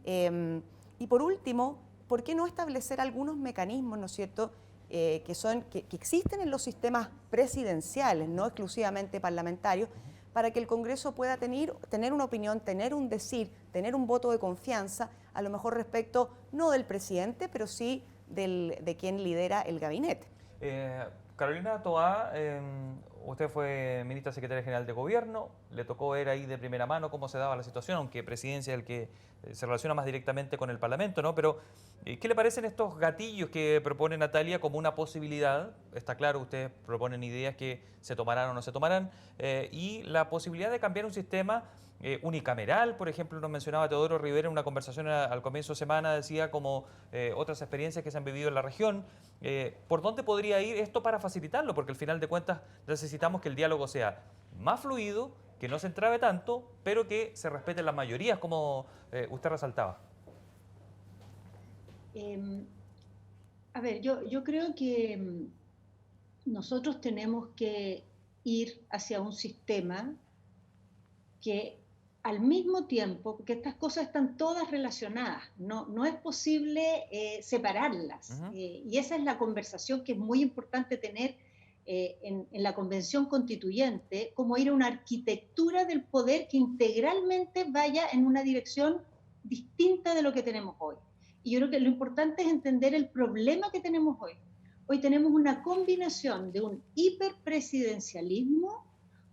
Y por último, ¿por qué no establecer algunos mecanismos, ¿no es cierto?, que existen en los sistemas presidenciales, no exclusivamente parlamentarios, para que el Congreso pueda tener una opinión, tener un decir, tener un voto de confianza, a lo mejor respecto no del presidente, pero sí de quien lidera el gabinete? Carolina Toá, usted fue ministra secretaria general de Gobierno, le tocó ver ahí de primera mano cómo se daba la situación, aunque presidencia es el que se relaciona más directamente con el Parlamento, ¿no? Pero, ¿qué le parecen estos gatillos que propone Natalia como una posibilidad? Está claro, ustedes proponen ideas que se tomarán o no se tomarán, y la posibilidad de cambiar un sistema unicameral. Por ejemplo, nos mencionaba Teodoro Rivera en una conversación al comienzo de semana, decía como otras experiencias que se han vivido en la región. ¿Por dónde podría ir esto para facilitarlo? Porque al final de cuentas necesitamos que el diálogo sea más fluido, que no se entrabe tanto, pero que se respeten las mayorías, como usted resaltaba. A ver, yo creo que nosotros tenemos que ir hacia un sistema que al mismo tiempo, porque estas cosas están todas relacionadas, no es posible separarlas. Y esa es la conversación que es muy importante tener en la Convención Constituyente, como ir a una arquitectura del poder que integralmente vaya en una dirección distinta de lo que tenemos hoy. Y yo creo que lo importante es entender el problema que tenemos hoy. Hoy tenemos una combinación de un hiperpresidencialismo,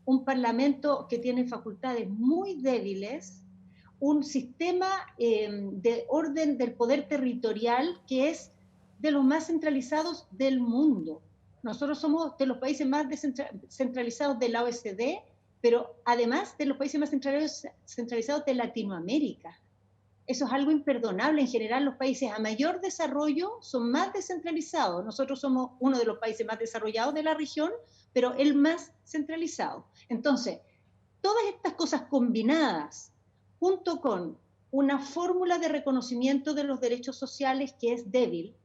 un parlamento que tiene facultades muy débiles, un sistema de orden del poder territorial que es de los más centralizados del mundo. Nosotros somos de los países más descentralizados de la OECD, pero además de los países más centralizados de Latinoamérica. Eso es algo imperdonable. En general, los países a mayor desarrollo son más descentralizados. Nosotros somos uno de los países más desarrollados de la región, pero el más centralizado. Entonces, todas estas cosas combinadas, junto con una fórmula de reconocimiento de los derechos sociales que es débil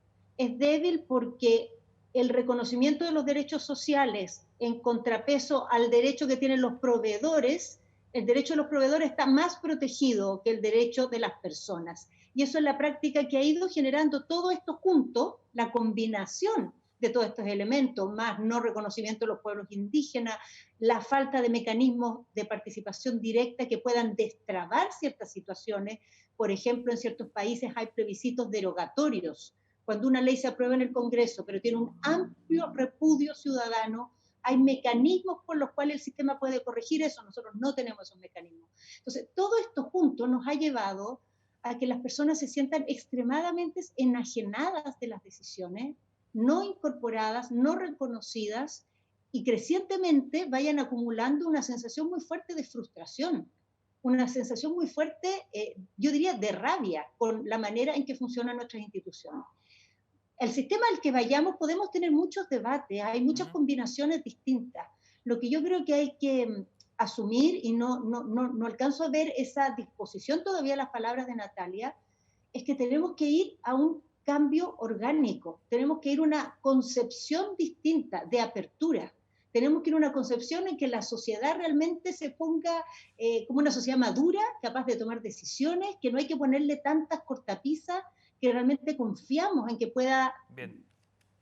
porque el reconocimiento de los derechos sociales en contrapeso al derecho que tienen los proveedores, el derecho de los proveedores está más protegido que el derecho de las personas. Y eso es la práctica que ha ido generando todo esto junto, la combinación de todos estos elementos, más no reconocimiento de los pueblos indígenas, la falta de mecanismos de participación directa que puedan destrabar ciertas situaciones. Por ejemplo, en ciertos países hay plebiscitos derogatorios. Cuando una ley se aprueba en el Congreso, pero tiene un amplio repudio ciudadano, hay mecanismos por los cuales el sistema puede corregir eso. Nosotros no tenemos esos mecanismos. Entonces, todo esto junto nos ha llevado a que las personas se sientan extremadamente enajenadas de las decisiones, no incorporadas, no reconocidas, y crecientemente vayan acumulando una sensación muy fuerte de frustración, una sensación muy fuerte, yo diría, de rabia con la manera en que funcionan nuestras instituciones. El sistema al que vayamos podemos tener muchos debates, hay muchas combinaciones distintas. Lo que yo creo que hay que asumir, y no alcanzo a ver esa disposición todavía en las palabras de Natalia, es que tenemos que ir a un cambio orgánico, tenemos que ir a una concepción distinta de apertura, tenemos que ir a una concepción en que la sociedad realmente se ponga como una sociedad madura, capaz de tomar decisiones, que no hay que ponerle tantas cortapisas, que realmente confiamos en que pueda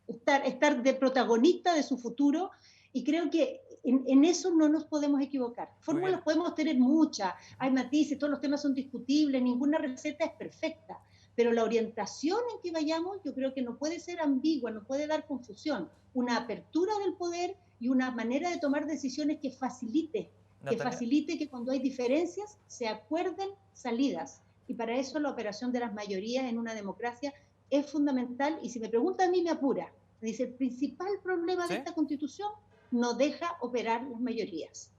estar de protagonista de su futuro. Y creo que En eso no nos podemos equivocar. Fórmulas podemos tener muchas, hay matices, todos los temas son discutibles, ninguna receta es perfecta, pero la orientación en que vayamos yo creo que no puede ser ambigua, no puede dar confusión. Una apertura del poder y una manera de tomar decisiones que facilite, que cuando hay diferencias se acuerden salidas. Y para eso la operación de las mayorías en una democracia es fundamental, y si me pregunta a mí me apura. Me dice, el principal problema de esta Constitución no deja operar las mayorías.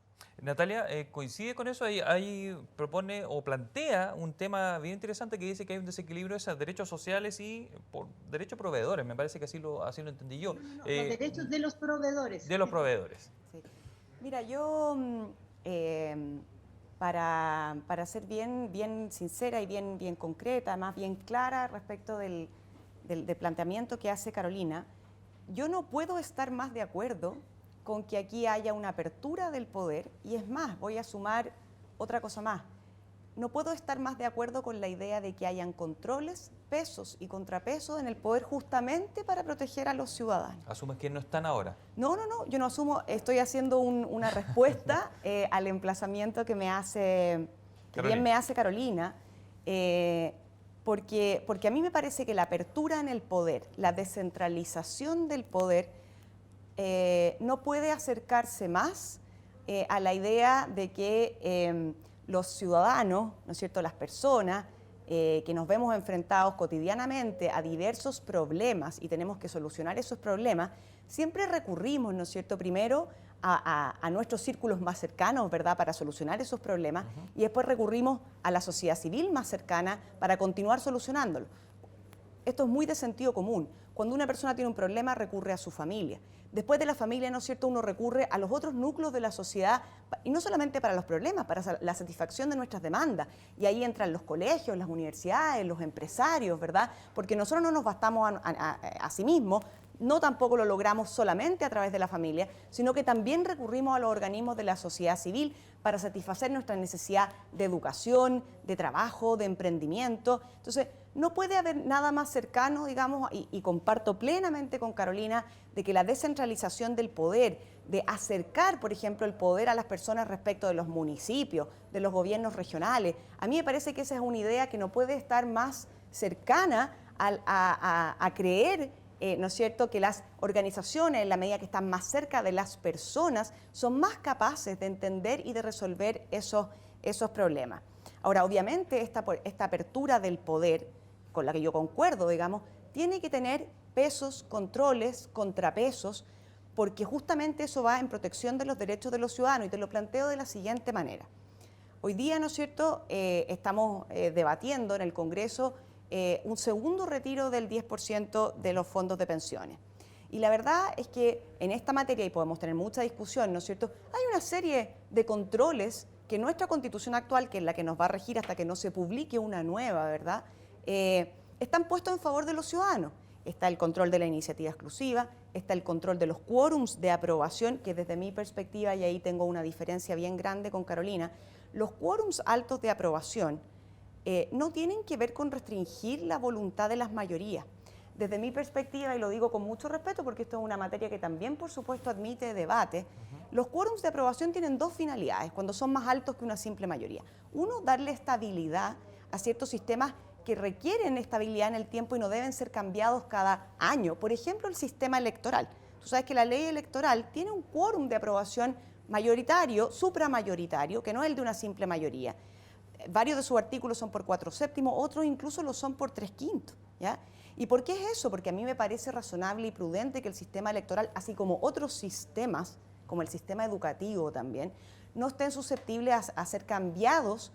Natalia, ¿coincide con eso? Ahí propone o plantea un tema bien interesante que dice que hay un desequilibrio de derechos sociales y por derechos proveedores, me parece que así lo entendí yo. Los derechos de los proveedores. De los proveedores. Sí. Mira, yo para ser bien sincera y bien concreta, más bien clara respecto del planteamiento que hace Carolina, yo no puedo estar más de acuerdo con que aquí haya una apertura del poder, y es más, voy a sumar otra cosa más. No puedo estar más de acuerdo con la idea de que hayan controles, pesos y contrapesos en el poder justamente para proteger a los ciudadanos. ¿Asumes que no están ahora? No, yo no asumo, estoy haciendo una respuesta al emplazamiento que me hace, que bien me hace Carolina, porque a mí me parece que la apertura en el poder, la descentralización del poder, no puede acercarse más a la idea de que los ciudadanos, ¿no es cierto?, las personas que nos vemos enfrentados cotidianamente a diversos problemas y tenemos que solucionar esos problemas, siempre recurrimos, ¿no es cierto?, primero a nuestros círculos más cercanos, ¿verdad?, para solucionar esos problemas, y después recurrimos a la sociedad civil más cercana para continuar solucionándolo. Esto es muy de sentido común. Cuando una persona tiene un problema, recurre a su familia. Después de la familia, ¿no es cierto?, uno recurre a los otros núcleos de la sociedad, y no solamente para los problemas, para la satisfacción de nuestras demandas. Y ahí entran los colegios, las universidades, los empresarios, ¿verdad? Porque nosotros no nos bastamos a sí mismos, no tampoco lo logramos solamente a través de la familia, sino que también recurrimos a los organismos de la sociedad civil para satisfacer nuestra necesidad de educación, de trabajo, de emprendimiento. Entonces, no puede haber nada más cercano, digamos, y comparto plenamente con Carolina, de que la descentralización del poder, de acercar, por ejemplo, el poder a las personas respecto de los municipios, de los gobiernos regionales, a mí me parece que esa es una idea que no puede estar más cercana a creer, ¿no es cierto?, que las organizaciones, en la medida que están más cerca de las personas, son más capaces de entender y de resolver esos problemas. Ahora, obviamente, esta apertura del poder, con la que yo concuerdo, digamos, tiene que tener pesos, controles, contrapesos, porque justamente eso va en protección de los derechos de los ciudadanos, y te lo planteo de la siguiente manera. Hoy día, ¿no es cierto?, estamos debatiendo en el Congreso un segundo retiro del 10% de los fondos de pensiones. Y la verdad es que en esta materia, y podemos tener mucha discusión, ¿no es cierto?, hay una serie de controles que nuestra Constitución actual, que es la que nos va a regir hasta que no se publique una nueva, ¿verdad?, están puestos en favor de los ciudadanos. Está el control de la iniciativa exclusiva, está el control de los quórums de aprobación, que desde mi perspectiva, y ahí tengo una diferencia bien grande con Carolina, los quórums altos de aprobación no tienen que ver con restringir la voluntad de las mayorías. Desde mi perspectiva, y lo digo con mucho respeto porque esto es una materia que también, por supuesto, admite debate, los quórums de aprobación tienen dos finalidades cuando son más altos que una simple mayoría. Uno, darle estabilidad a ciertos sistemas que requieren estabilidad en el tiempo y no deben ser cambiados cada año. Por ejemplo, el sistema electoral. Tú sabes que la ley electoral tiene un quórum de aprobación mayoritario, supramayoritario, que no es el de una simple mayoría. Varios de sus artículos son por 4/7, otros incluso lo son por 3/5, ¿ya? ¿Y por qué es eso? Porque a mí me parece razonable y prudente que el sistema electoral, así como otros sistemas, como el sistema educativo también, no estén susceptibles a ser cambiados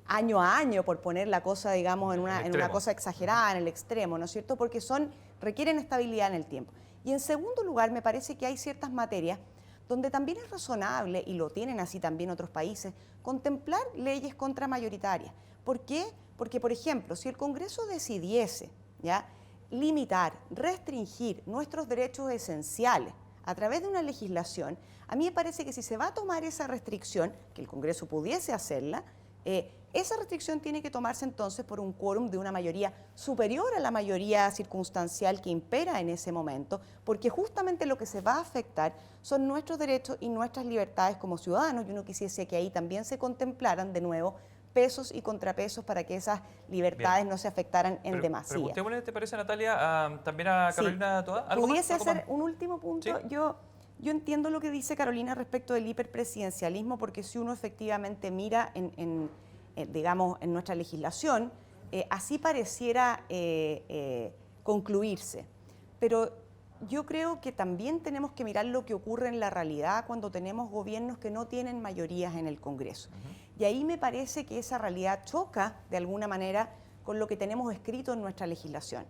año a año, por poner la cosa, digamos, en una cosa exagerada, en el extremo, ¿no es cierto? Porque requieren estabilidad en el tiempo. Y en segundo lugar, me parece que hay ciertas materias donde también es razonable, y lo tienen así también otros países, contemplar leyes contramayoritarias. ¿Por qué? Porque, por ejemplo, si el Congreso decidiese, ¿ya?, limitar, restringir nuestros derechos esenciales a través de una legislación, a mí me parece que si se va a tomar esa restricción, que el Congreso pudiese hacerla, Esa restricción tiene que tomarse entonces por un quórum de una mayoría superior a la mayoría circunstancial que impera en ese momento, porque justamente lo que se va a afectar son nuestros derechos y nuestras libertades como ciudadanos, y uno quisiese que ahí también se contemplaran de nuevo pesos y contrapesos para que esas libertades no se afectaran en demasía. Preguntémosle, ¿te parece, Natalia, también a Carolina Toá? ¿Pudiese hacer un último punto? ¿Sí? Yo entiendo lo que dice Carolina respecto del hiperpresidencialismo, porque si uno efectivamente mira digamos, en nuestra legislación, así pareciera concluirse. Pero yo creo que también tenemos que mirar lo que ocurre en la realidad cuando tenemos gobiernos que no tienen mayorías en el Congreso. Y ahí me parece que esa realidad choca, de alguna manera, con lo que tenemos escrito en nuestra legislación.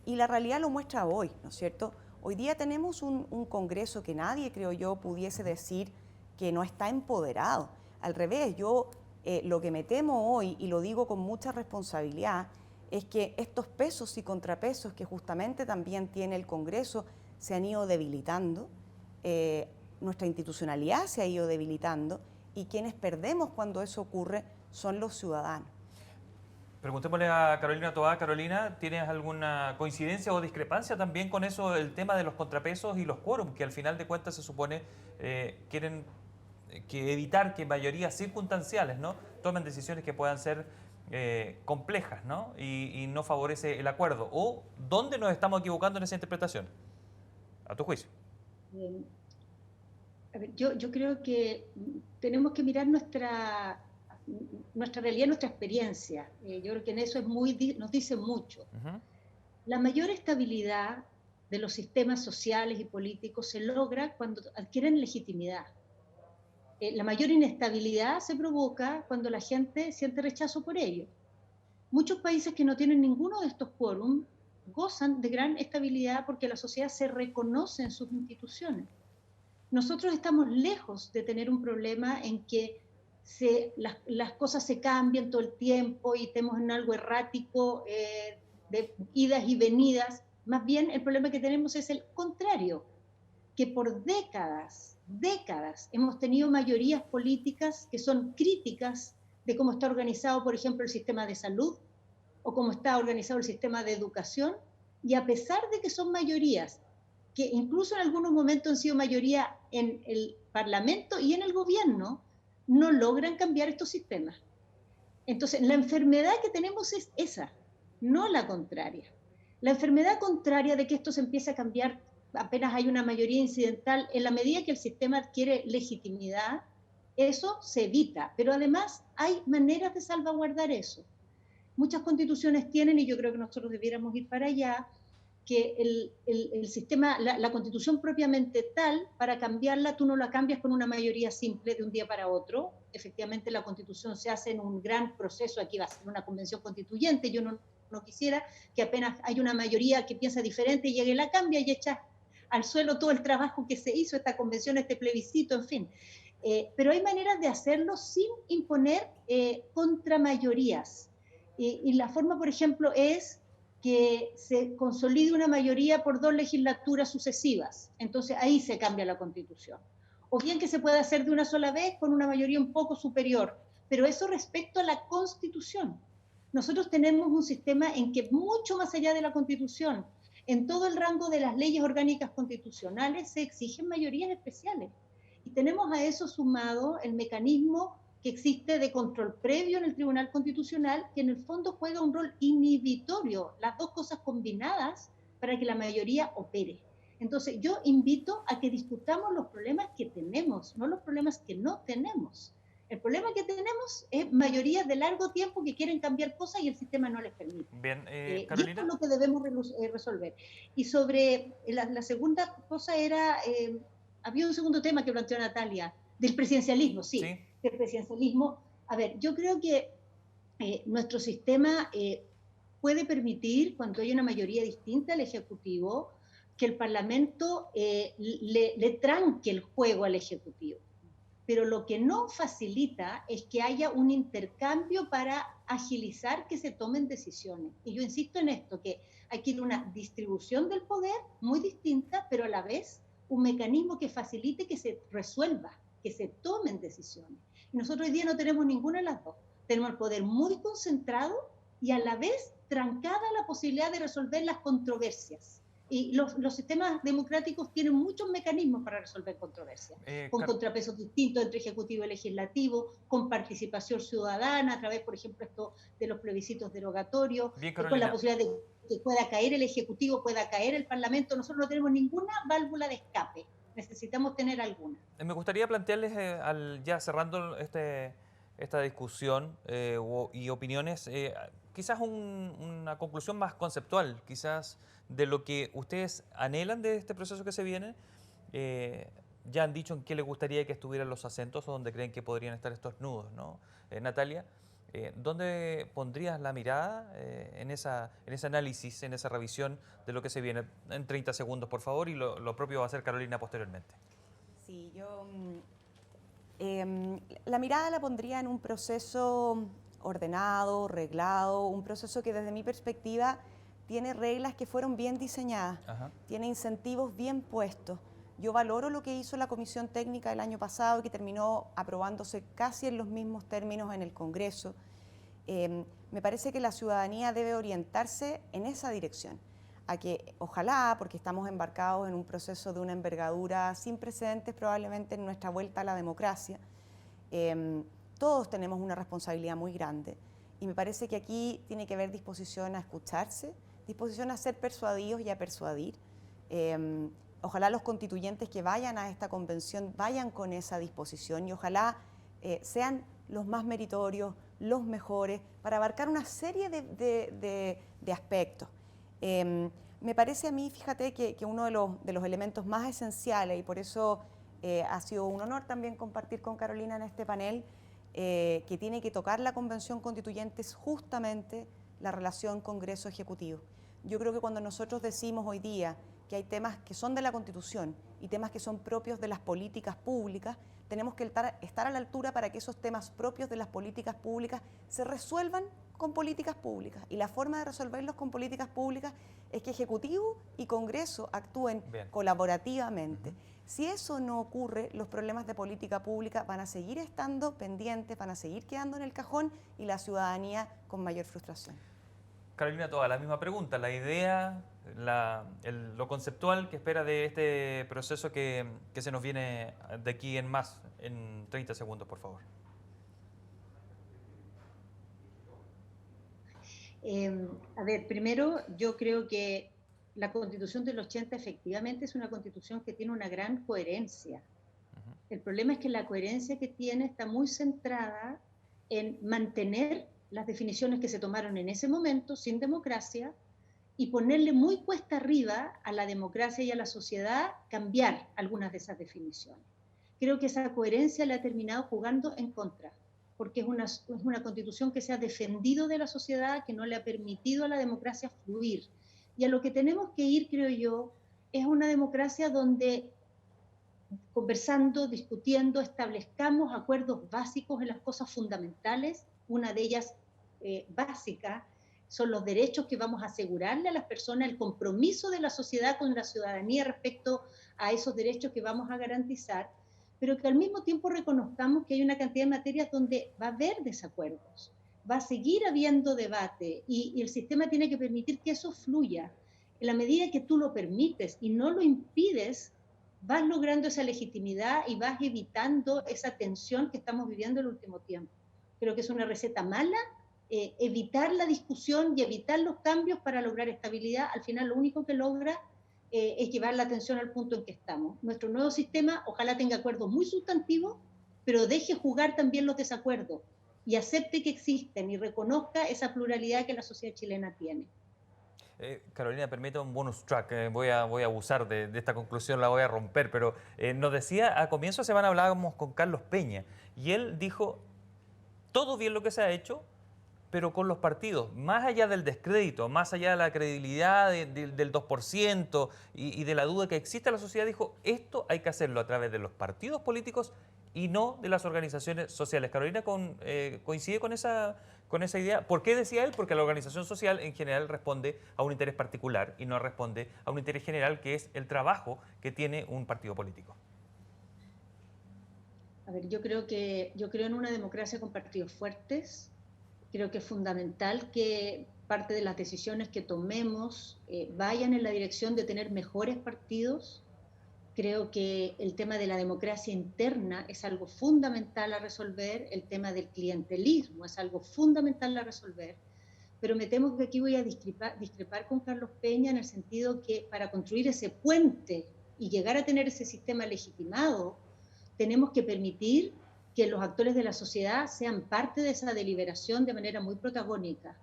Y la realidad lo muestra hoy, ¿no es cierto? Hoy día tenemos un Congreso que nadie, creo yo, pudiese decir que no está empoderado. Al revés, yo lo que me temo hoy, y lo digo con mucha responsabilidad, es que estos pesos y contrapesos que justamente también tiene el Congreso se han ido debilitando, nuestra institucionalidad se ha ido debilitando, y quienes perdemos cuando eso ocurre son los ciudadanos. Preguntémosle a Carolina Toá. Carolina, ¿tienes alguna coincidencia o discrepancia también con eso, el tema de los contrapesos y los quórum, que al final de cuentas se supone quieren que evitar que mayorías circunstanciales, ¿no?, tomen decisiones que puedan ser complejas, ¿no?, y no favorece el acuerdo? ¿O dónde nos estamos equivocando en esa interpretación, a tu juicio? A ver, yo creo que tenemos que mirar nuestra realidad, nuestra experiencia. Yo creo que en eso nos dice mucho. La mayor estabilidad de los sistemas sociales y políticos se logra cuando adquieren legitimidad. La mayor inestabilidad se provoca cuando la gente siente rechazo por ello. Muchos países que no tienen ninguno de estos quórum gozan de gran estabilidad porque la sociedad se reconoce en sus instituciones. Nosotros estamos lejos de tener un problema en que las cosas se cambian todo el tiempo y estemos en algo errático, de idas y venidas. Más bien el problema que tenemos es el contrario, que por décadas hemos tenido mayorías políticas que son críticas de cómo está organizado, por ejemplo, el sistema de salud o cómo está organizado el sistema de educación, y a pesar de que son mayorías, que incluso en algunos momentos han sido mayoría en el Parlamento y en el gobierno, no logran cambiar estos sistemas. Entonces, la enfermedad que tenemos es esa, no la contraria. La enfermedad contraria de que esto se empiece a cambiar apenas hay una mayoría incidental, en la medida que el sistema adquiere legitimidad, eso se evita. Pero además hay maneras de salvaguardar eso. Muchas constituciones tienen, y yo creo que nosotros debiéramos ir para allá, que el sistema, la constitución propiamente tal, para cambiarla, tú no la cambias con una mayoría simple de un día para otro. Efectivamente, la constitución se hace en un gran proceso, aquí va a ser una convención constituyente, yo no quisiera que apenas hay una mayoría que piensa diferente, llegue y la cambia y echa al suelo todo el trabajo que se hizo, esta convención, este plebiscito, en fin. Pero hay maneras de hacerlo sin imponer contramayorías. Y la forma, por ejemplo, es que se consolide una mayoría por 2 legislaturas sucesivas. Entonces ahí se cambia la Constitución. O bien que se pueda hacer de una sola vez con una mayoría un poco superior. Pero eso respecto a la Constitución. Nosotros tenemos un sistema en que mucho más allá de la Constitución, en todo el rango de las leyes orgánicas constitucionales se exigen mayorías especiales. Y tenemos a eso sumado el mecanismo que existe de control previo en el Tribunal Constitucional, que en el fondo juega un rol inhibitorio, las dos cosas combinadas para que la mayoría opere. Entonces yo invito a que discutamos los problemas que tenemos, no los problemas que no tenemos. El problema que tenemos es mayorías de largo tiempo que quieren cambiar cosas y el sistema no les permite. Bien, y Carolina. esto es lo que debemos resolver. Y sobre la segunda cosa era, había un segundo tema que planteó Natalia, del presidencialismo, sí. Del presidencialismo. A ver, yo creo que nuestro sistema puede permitir, cuando hay una mayoría distinta al Ejecutivo, que el Parlamento le tranque el juego al Ejecutivo. Pero lo que no facilita es que haya un intercambio para agilizar que se tomen decisiones. Y yo insisto en esto, que hay que ir a una distribución del poder muy distinta, pero a la vez un mecanismo que facilite que se resuelva, que se tomen decisiones. Y nosotros hoy día no tenemos ninguna de las dos. Tenemos el poder muy concentrado y a la vez trancada la posibilidad de resolver las controversias. Y los sistemas democráticos tienen muchos mecanismos para resolver controversias, con contrapesos distintos entre ejecutivo y legislativo, con participación ciudadana a través, por ejemplo, esto de los plebiscitos derogatorios, con la posibilidad de que pueda caer el ejecutivo, pueda caer el parlamento. Nosotros no tenemos ninguna válvula de escape, necesitamos tener alguna. Me gustaría plantearles, ya cerrando esta discusión y opiniones, quizás una conclusión más conceptual, quizás de lo que ustedes anhelan de este proceso que se viene. Ya han dicho en qué les gustaría que estuvieran los acentos o dónde creen que podrían estar estos nudos, ¿no? Natalia, ¿dónde pondrías la mirada en ese análisis, en esa revisión de lo que se viene? En 30 segundos, por favor, y lo propio va a hacer Carolina posteriormente. Sí, yo la mirada la pondría en un proceso ordenado, reglado, un proceso que desde mi perspectiva tiene reglas que fueron bien diseñadas, tiene incentivos bien puestos. Yo valoro lo que hizo la Comisión Técnica el año pasado, que terminó aprobándose casi en los mismos términos en el Congreso. Me parece que la ciudadanía debe orientarse en esa dirección, a que ojalá, porque estamos embarcados en un proceso de una envergadura sin precedentes probablemente en nuestra vuelta a la democracia, todos tenemos una responsabilidad muy grande y me parece que aquí tiene que haber disposición a escucharse, disposición a ser persuadidos y a persuadir. Ojalá los constituyentes que vayan a esta convención vayan con esa disposición y ojalá sean los más meritorios, los mejores, para abarcar una serie de aspectos. Me parece a mí, fíjate, que uno de los elementos más esenciales, y por eso ha sido un honor también compartir con Carolina en este panel, que tiene que tocar la Convención Constituyente es justamente la relación Congreso-Ejecutivo. Yo creo que cuando nosotros decimos hoy día que hay temas que son de la Constitución y temas que son propios de las políticas públicas, tenemos que estar a la altura para que esos temas propios de las políticas públicas se resuelvan con políticas públicas. Y la forma de resolverlos con políticas públicas es que Ejecutivo y Congreso actúen colaborativamente. Si eso no ocurre, los problemas de política pública van a seguir estando pendientes, van a seguir quedando en el cajón y la ciudadanía con mayor frustración. Carolina, toda la misma pregunta, la idea, lo conceptual que espera de este proceso que se nos viene de aquí en más, en 30 segundos, por favor. A ver, primero yo creo que la Constitución del 80 efectivamente es una Constitución que tiene una gran coherencia. El problema es que la coherencia que tiene está muy centrada en mantener las definiciones que se tomaron en ese momento, sin democracia, y ponerle muy cuesta arriba a la democracia y a la sociedad cambiar algunas de esas definiciones. Creo que esa coherencia le ha terminado jugando en contra, porque es una constitución que se ha defendido de la sociedad, que no le ha permitido a la democracia fluir. Y a lo que tenemos que ir, creo yo, es una democracia donde conversando, discutiendo, establezcamos acuerdos básicos en las cosas fundamentales. Una de ellas básica son los derechos que vamos a asegurarle a las personas, el compromiso de la sociedad con la ciudadanía respecto a esos derechos que vamos a garantizar, pero que al mismo tiempo reconozcamos que hay una cantidad de materias donde va a haber desacuerdos, va a seguir habiendo debate y el sistema tiene que permitir que eso fluya. En la medida que tú lo permites y no lo impides, vas logrando esa legitimidad y vas evitando esa tensión que estamos viviendo en el último tiempo. Creo que es una receta mala, evitar la discusión y evitar los cambios para lograr estabilidad. Al final lo único que logra es llevar la atención al punto en que estamos. Nuestro nuevo sistema ojalá tenga acuerdos muy sustantivos, pero deje jugar también los desacuerdos y acepte que existen y reconozca esa pluralidad que la sociedad chilena tiene. Carolina, permítame un bonus track, voy a abusar de esta conclusión, la voy a romper, pero nos decía, a comienzo de semana hablábamos con Carlos Peña y él dijo, todo bien lo que se ha hecho, pero con los partidos, más allá del descrédito, más allá de la credibilidad del 2% y de la duda que existe en la sociedad, dijo, esto hay que hacerlo a través de los partidos políticos y no de las organizaciones sociales. Carolina, ¿coincide con esa idea? ¿Por qué decía él? Porque la organización social en general responde a un interés particular y no responde a un interés general que es el trabajo que tiene un partido político. A ver, yo creo en una democracia con partidos fuertes. Creo que es fundamental que parte de las decisiones que tomemos vayan en la dirección de tener mejores partidos. Creo que el tema de la democracia interna es algo fundamental a resolver, el tema del clientelismo es algo fundamental a resolver, pero me temo que aquí voy a discrepar con Carlos Peña en el sentido que para construir ese puente y llegar a tener ese sistema legitimado, tenemos que permitir que los actores de la sociedad sean parte de esa deliberación de manera muy protagónica.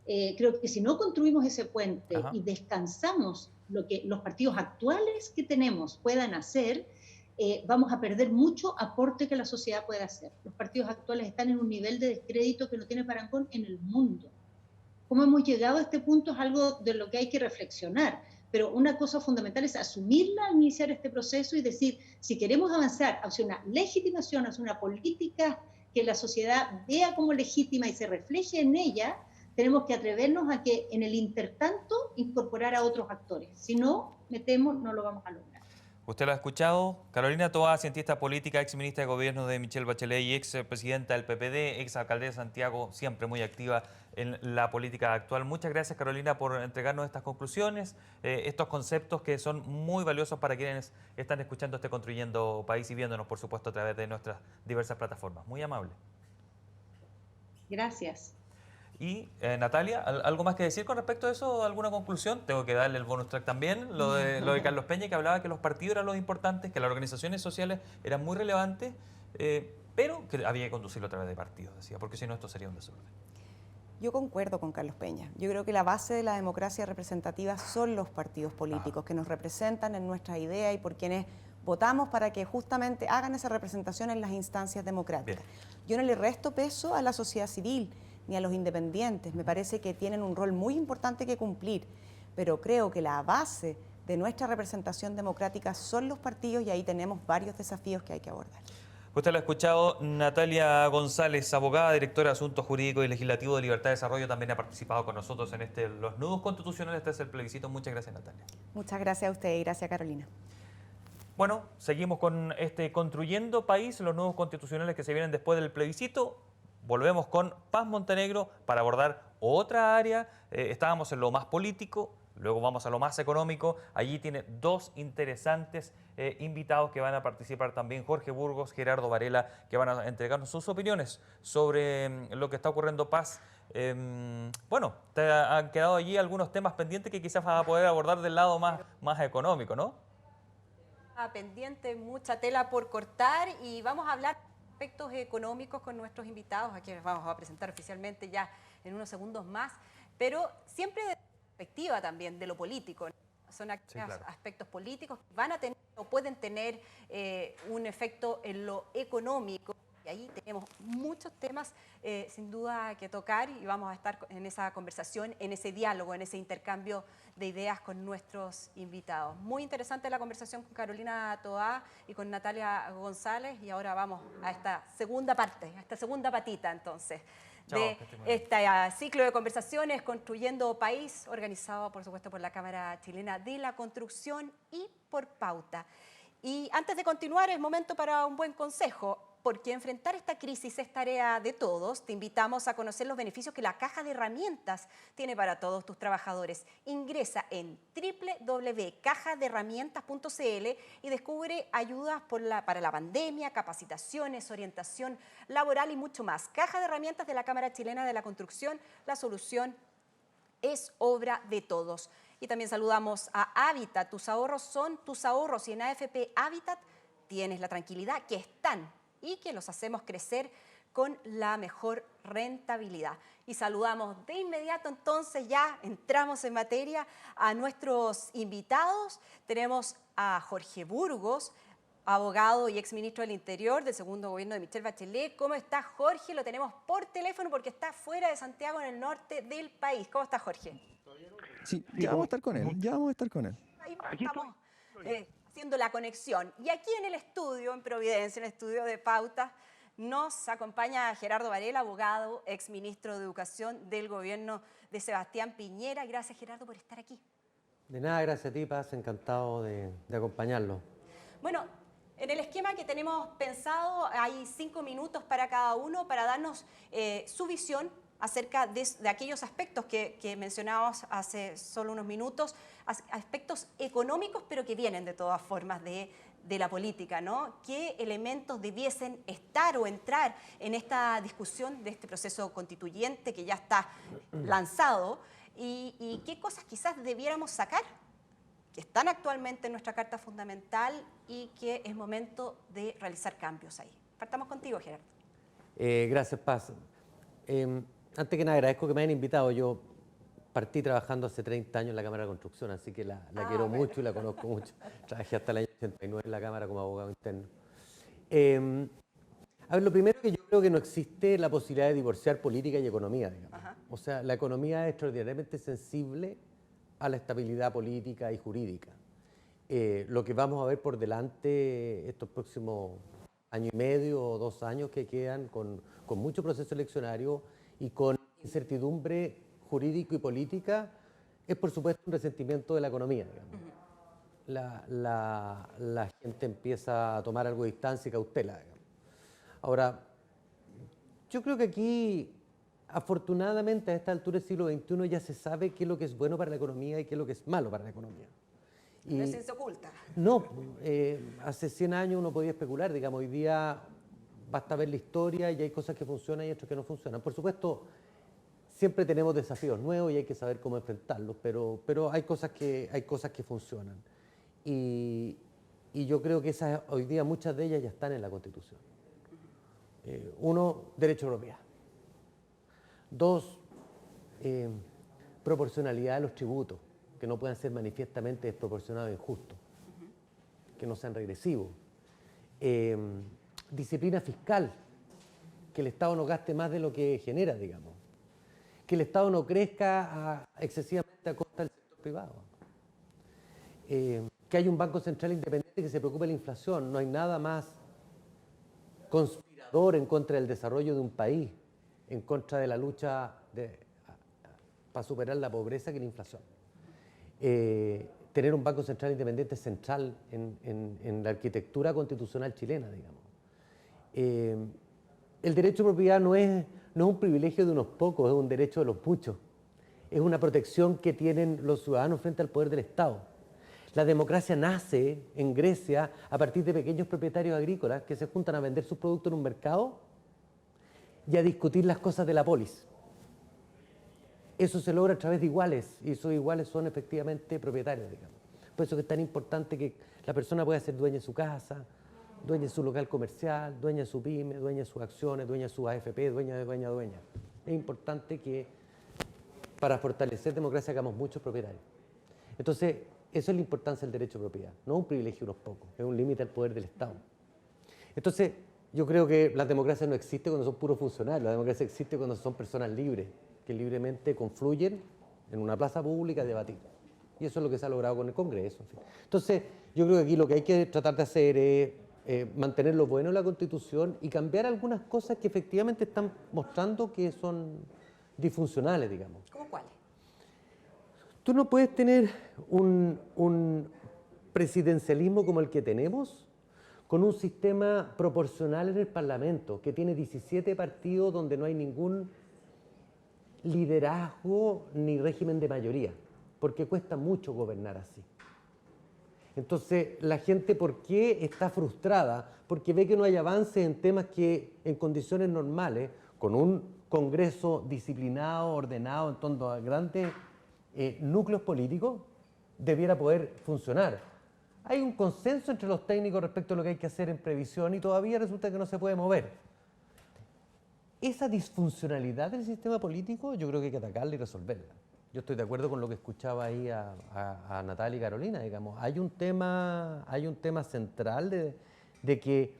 Creo que si no construimos ese puente y descansamos lo que los partidos actuales que tenemos puedan hacer, vamos a perder mucho aporte que la sociedad puede hacer. Los partidos actuales están en un nivel de descrédito que no tiene parangón en el mundo. ¿Cómo hemos llegado a este punto? Es algo de lo que hay que reflexionar. Pero una cosa fundamental es asumirla al iniciar este proceso y decir, si queremos avanzar hacia una legitimación, hacia una política que la sociedad vea como legítima y se refleje en ella, tenemos que atrevernos a que en el intertanto incorporar a otros actores. Si no, me temo, no lo vamos a lograr. Usted lo ha escuchado. Carolina Toá, cientista política, ex ministra de Gobierno de Michelle Bachelet y ex presidenta del PPD, ex alcaldesa de Santiago, siempre muy activa en la política actual. Muchas gracias, Carolina, por entregarnos estas conclusiones, estos conceptos que son muy valiosos para quienes están escuchando este Construyendo País y viéndonos, por supuesto, a través de nuestras diversas plataformas. Muy amable. Gracias. Y Natalia, ¿algo más que decir con respecto a eso? ¿Alguna conclusión? Tengo que darle el bonus track también, lo de Carlos Peña, que hablaba que los partidos eran los importantes, que las organizaciones sociales eran muy relevantes, pero que había que conducirlo a través de partidos, decía, porque si no esto sería un desorden. Yo concuerdo con Carlos Peña. Yo creo que la base de la democracia representativa son los partidos políticos que nos representan en nuestra idea y por quienes votamos para que justamente hagan esa representación en las instancias democráticas. Bien. Yo no le resto peso a la sociedad civil ni a los independientes. Me parece que tienen un rol muy importante que cumplir, pero creo que la base de nuestra representación democrática son los partidos y ahí tenemos varios desafíos que hay que abordar. Usted lo ha escuchado, Natalia González, abogada, directora de Asuntos Jurídicos y Legislativo de Libertad de Desarrollo, también ha participado con nosotros en los nudos constitucionales tras el plebiscito. Muchas gracias, Natalia. Muchas gracias a usted y gracias, Carolina. Bueno, seguimos con Construyendo País, los nudos constitucionales que se vienen después del plebiscito. Volvemos con Paz Montenegro para abordar otra área. Estábamos en lo más político, luego vamos a lo más económico. Allí tiene dos interesantes invitados que van a participar también, Jorge Burgos, Gerardo Varela, que van a entregarnos sus opiniones sobre lo que está ocurriendo Paz. Bueno, te han quedado allí algunos temas pendientes que quizás vas a poder abordar del lado más económico, ¿no? Pendiente, mucha tela por cortar y vamos a hablar aspectos económicos con nuestros invitados, a quienes vamos a presentar oficialmente ya en unos segundos más, pero siempre de perspectiva también de lo político. Son aspectos políticos que van a tener o pueden tener un efecto en lo económico. Y ahí tenemos muchos temas sin duda que tocar y vamos a estar en esa conversación, en ese diálogo, en ese intercambio de ideas con nuestros invitados. Muy interesante la conversación con Carolina Toá y con Natalia González y ahora vamos a esta segunda parte, a esta segunda patita entonces de este ciclo de conversaciones Construyendo País, organizado por supuesto por la Cámara Chilena de la Construcción y por Pauta. Y antes de continuar es momento para un buen consejo, porque enfrentar esta crisis es tarea de todos. Te invitamos a conocer los beneficios que la Caja de Herramientas tiene para todos tus trabajadores. Ingresa en www.cajadeherramientas.cl y descubre ayudas para la pandemia, capacitaciones, orientación laboral y mucho más. Caja de Herramientas de la Cámara Chilena de la Construcción, la solución es obra de todos. Y también saludamos a Habitat. Tus ahorros son tus ahorros y en AFP Habitat tienes la tranquilidad que están y que los hacemos crecer con la mejor rentabilidad. Y saludamos de inmediato, entonces ya entramos en materia a nuestros invitados. Tenemos a Jorge Burgos, abogado y exministro del Interior del segundo gobierno de Michelle Bachelet. ¿Cómo está, Jorge? Lo tenemos por teléfono porque está fuera de Santiago, en el norte del país. ¿Cómo está, Jorge? Sí, ya vamos a estar con él, Ahí estamos haciendo la conexión. Y aquí en el estudio, en Providencia, en el estudio de Pauta, nos acompaña Gerardo Varela, abogado, exministro de Educación del gobierno de Sebastián Piñera. Gracias, Gerardo, por estar aquí. De nada, gracias a ti, Paz, encantado de acompañarlo. Bueno, En el esquema que tenemos pensado hay 5 minutos para cada uno para darnos su visión acerca de aquellos aspectos que mencionábamos hace solo unos minutos, aspectos económicos, pero que vienen de todas formas de la política, ¿no? ¿Qué elementos debiesen estar o entrar en esta discusión de este proceso constituyente que ya está lanzado? ¿Y qué cosas quizás debiéramos sacar, que están actualmente en nuestra Carta Fundamental y que es momento de realizar cambios ahí? Partamos contigo, Gerardo. Gracias, Paz. Antes que nada, agradezco que me hayan invitado. Yo partí trabajando hace 30 años en la Cámara de Construcción, así que la quiero mucho y la conozco mucho. Trabajé hasta el año 89 en la Cámara como abogado interno. A ver, lo primero que yo creo que no existe la posibilidad de divorciar política y economía, digamos. O sea, la economía es extraordinariamente sensible a la estabilidad política y jurídica. Lo que vamos a ver por delante estos próximos año y medio o 2 años que quedan con mucho proceso eleccionario y con incertidumbre jurídico y política, es por supuesto un resentimiento de la economía, digamos. La gente empieza a tomar algo de distancia y cautela, digamos. Ahora, yo creo que aquí, afortunadamente a esta altura del siglo XXI ya se sabe qué es lo que es bueno para la economía y qué es lo que es malo para la economía. No es ciencia oculta. No, hace 100 años uno podía especular, digamos, hoy día basta ver la historia y hay cosas que funcionan y otras que no funcionan. Por supuesto, siempre tenemos desafíos nuevos y hay que saber cómo enfrentarlos, pero hay cosas que funcionan. Y yo creo que esas, hoy día muchas de ellas ya están en la Constitución. Uno, derecho de propiedad. 2, proporcionalidad de los tributos, que no puedan ser manifiestamente desproporcionados e injustos, que no sean regresivos. Disciplina fiscal, que el Estado no gaste más de lo que genera, digamos. Que el Estado no crezca excesivamente a costa del sector privado. Que haya un Banco Central independiente que se preocupe de la inflación. No hay nada más conspirador en contra del desarrollo de un país, en contra de la lucha para superar la pobreza que la inflación. Tener un Banco Central independiente central en la arquitectura constitucional chilena, digamos. El derecho de propiedad no es un privilegio de unos pocos, es un derecho de los muchos. Es una protección que tienen los ciudadanos frente al poder del Estado. La democracia nace en Grecia a partir de pequeños propietarios agrícolas que se juntan a vender sus productos en un mercado y a discutir las cosas de la polis. Eso se logra a través de iguales, y esos iguales son efectivamente propietarios, digamos. Por eso que es tan importante que la persona pueda ser dueña de su casa, dueña de su local comercial, dueña de su pyme, dueña de sus acciones, dueña de su AFP, dueña. Es importante que para fortalecer democracia hagamos muchos propietarios. Entonces, eso es la importancia del derecho de propiedad, no un privilegio de unos pocos, es un límite al poder del Estado. Entonces, yo creo que la democracia no existe cuando son puros funcionarios, la democracia existe cuando son personas libres, que libremente confluyen en una plaza pública a debatir. Y eso es lo que se ha logrado con el Congreso. En fin. Entonces, yo creo que aquí lo que hay que tratar de hacer es mantener lo bueno de la Constitución y cambiar algunas cosas que efectivamente están mostrando que son disfuncionales, digamos. ¿Cómo cuáles? Tú no puedes tener un presidencialismo como el que tenemos con un sistema proporcional en el Parlamento, que tiene 17 partidos donde no hay ningún liderazgo ni régimen de mayoría, porque cuesta mucho gobernar así. Entonces, la gente, ¿por qué está frustrada? Porque ve que no hay avances en temas que en condiciones normales, con un Congreso disciplinado, ordenado, en torno a grandes núcleos políticos, debiera poder funcionar. Hay un consenso entre los técnicos respecto a lo que hay que hacer en previsión y todavía resulta que no se puede mover. Esa disfuncionalidad del sistema político yo creo que hay que atacarla y resolverla. Yo estoy de acuerdo con lo que escuchaba ahí a Natalia y Carolina, digamos. Hay un tema central de que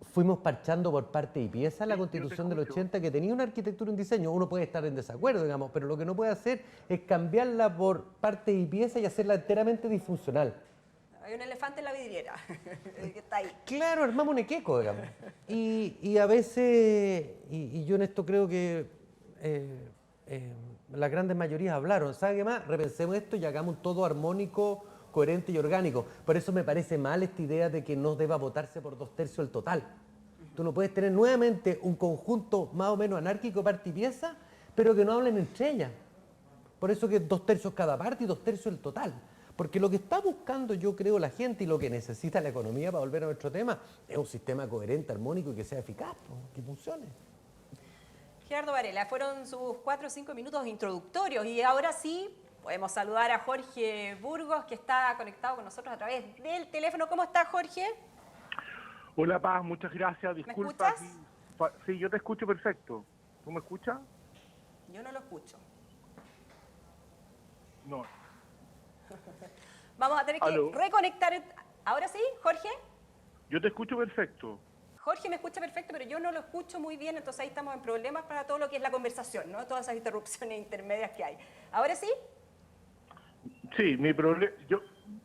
fuimos parchando por parte y pieza la Constitución del 80, que tenía una arquitectura y un diseño. Uno puede estar en desacuerdo, digamos, pero lo que no puede hacer es cambiarla por parte y pieza y hacerla enteramente disfuncional. Hay un elefante en la vidriera que está ahí. Claro, armamos un equeco, digamos. Y a veces, y yo en esto creo que las grandes mayorías hablaron, ¿sabe qué más? Repensemos esto y hagamos todo armónico coherente y orgánico. Por eso me parece mal esta idea de que no deba votarse por 2/3 el total. Tú no puedes tener nuevamente un conjunto más o menos anárquico, parte y pieza, pero que no hablen entre ellas. Por eso que 2/3 cada parte y 2/3 el total. Porque lo que está buscando, yo creo, la gente y lo que necesita la economía, para volver a nuestro tema, es un sistema coherente, armónico y que sea eficaz, que funcione. Gerardo Varela, fueron sus 4 o 5 minutos introductorios y ahora sí podemos saludar a Jorge Burgos, que está conectado con nosotros a través del teléfono. ¿Cómo está, Jorge? Hola, Paz, muchas gracias. Disculpa. ¿Me escuchas? Sí, yo te escucho perfecto. ¿Tú me escuchas? Yo no lo escucho. No. Vamos a tener que reconectar. ¿Ahora sí, Jorge? Yo te escucho perfecto. Jorge me escucha perfecto, pero yo no lo escucho muy bien, entonces ahí estamos en problemas para todo lo que es la conversación, ¿no? Todas esas interrupciones intermedias que hay. ¿Ahora sí? Sí,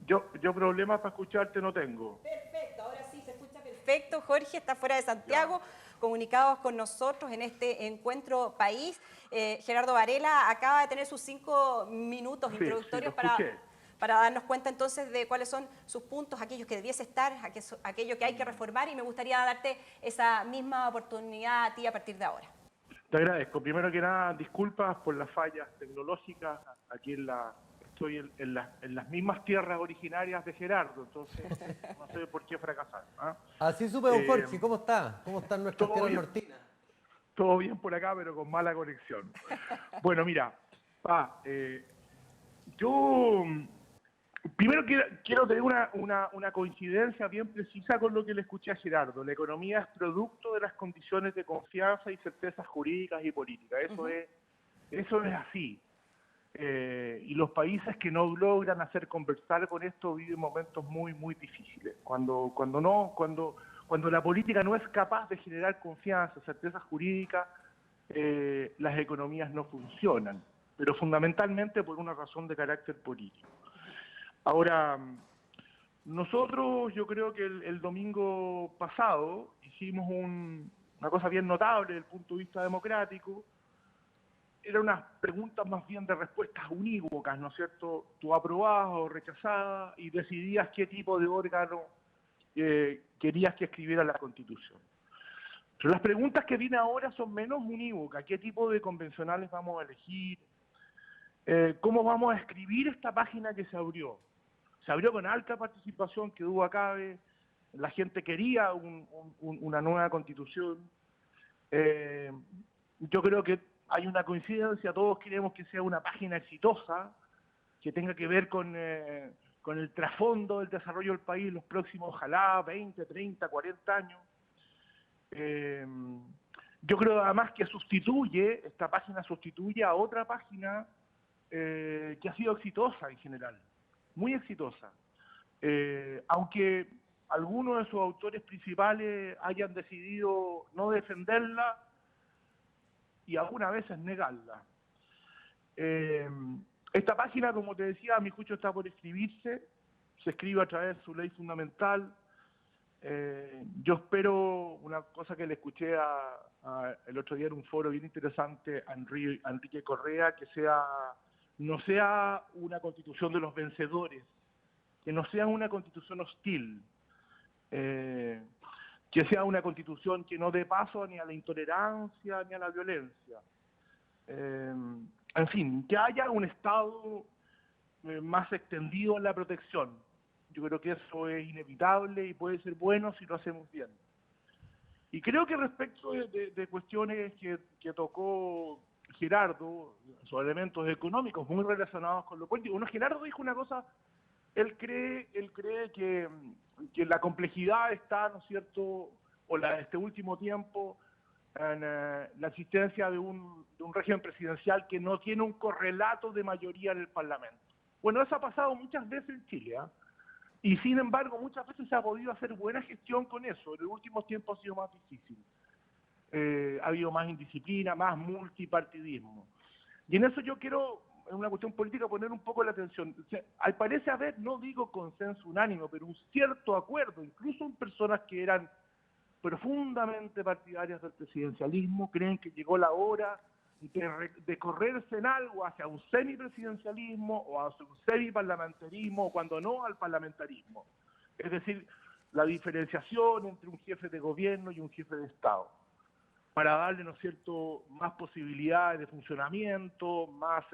yo problemas para escucharte no tengo. Perfecto, ahora sí se escucha perfecto. Jorge está fuera de Santiago, comunicados con nosotros en este encuentro país. Gerardo Varela acaba de tener sus 5 minutos introductorios para darnos cuenta entonces de cuáles son sus puntos, aquellos que debiese estar, aquello que hay que reformar, y me gustaría darte esa misma oportunidad a ti a partir de ahora. Te agradezco. Primero que nada, disculpas por las fallas tecnológicas. Aquí estoy en las mismas tierras originarias de Gerardo, entonces no sé por qué fracasar. Así supe, don Jorge. ¿Cómo está? ¿Cómo están nuestras tierras nortinas? Todo bien por acá, pero con mala conexión. Bueno, mira, yo primero quiero tener una coincidencia bien precisa con lo que le escuché a Gerardo. La economía es producto de las condiciones de confianza y certezas jurídicas y políticas. Eso es así. Y los países que no logran hacer conversar con esto viven momentos muy, muy difíciles. Cuando la política no es capaz de generar confianza, certezas jurídicas, las economías no funcionan, pero fundamentalmente por una razón de carácter político. Ahora, nosotros, yo creo que el domingo pasado hicimos una cosa bien notable desde el punto de vista democrático. Eran unas preguntas más bien de respuestas unívocas, ¿no es cierto? Tú aprobabas o rechazabas y decidías qué tipo de órgano querías que escribiera la Constitución. Pero las preguntas que vienen ahora son menos unívocas. ¿Qué tipo de convencionales vamos a elegir? ¿Cómo vamos a escribir esta página que se abrió? Se abrió con alta participación, que duda cabe. La gente quería una nueva Constitución. Yo creo que hay una coincidencia, todos queremos que sea una página exitosa, que tenga que ver con el trasfondo del desarrollo del país en los próximos, ojalá, 20, 30, 40 años. Yo creo además que esta página sustituye a otra página que ha sido exitosa en general, muy exitosa. Aunque algunos de sus autores principales hayan decidido no defenderla y algunas veces negarla. Esta página, como te decía, a mi juicio está por escribirse, se escribe a través de su ley fundamental. Yo espero una cosa que le escuché el otro día en un foro bien interesante a Enrique Correa, que no sea una constitución de los vencedores, que no sea una constitución hostil, que sea una constitución que no dé paso ni a la intolerancia ni a la violencia. En fin, que haya un Estado más extendido en la protección. Yo creo que eso es inevitable y puede ser bueno si lo hacemos bien. Y creo que respecto de cuestiones que tocó Gerardo, sobre elementos económicos muy relacionados con lo político, Gerardo dijo una cosa, él cree que la complejidad está, ¿no es cierto?, este último tiempo, en la existencia de un régimen presidencial que no tiene un correlato de mayoría en el Parlamento. Bueno, eso ha pasado muchas veces en Chile, y sin embargo muchas veces se ha podido hacer buena gestión con eso. En los últimos tiempos ha sido más difícil. Ha habido más indisciplina, más multipartidismo. Y en eso yo quiero, en una cuestión política, poner un poco la atención. O sea, parece haber, no digo consenso unánime, pero un cierto acuerdo, incluso en personas que eran profundamente partidarias del presidencialismo, creen que llegó la hora de correrse en algo hacia un semipresidencialismo o hacia un semiparlamentarismo, o cuando no al parlamentarismo. Es decir, la diferenciación entre un jefe de gobierno y un jefe de Estado, para darle, ¿no es cierto?, más posibilidades de funcionamiento, más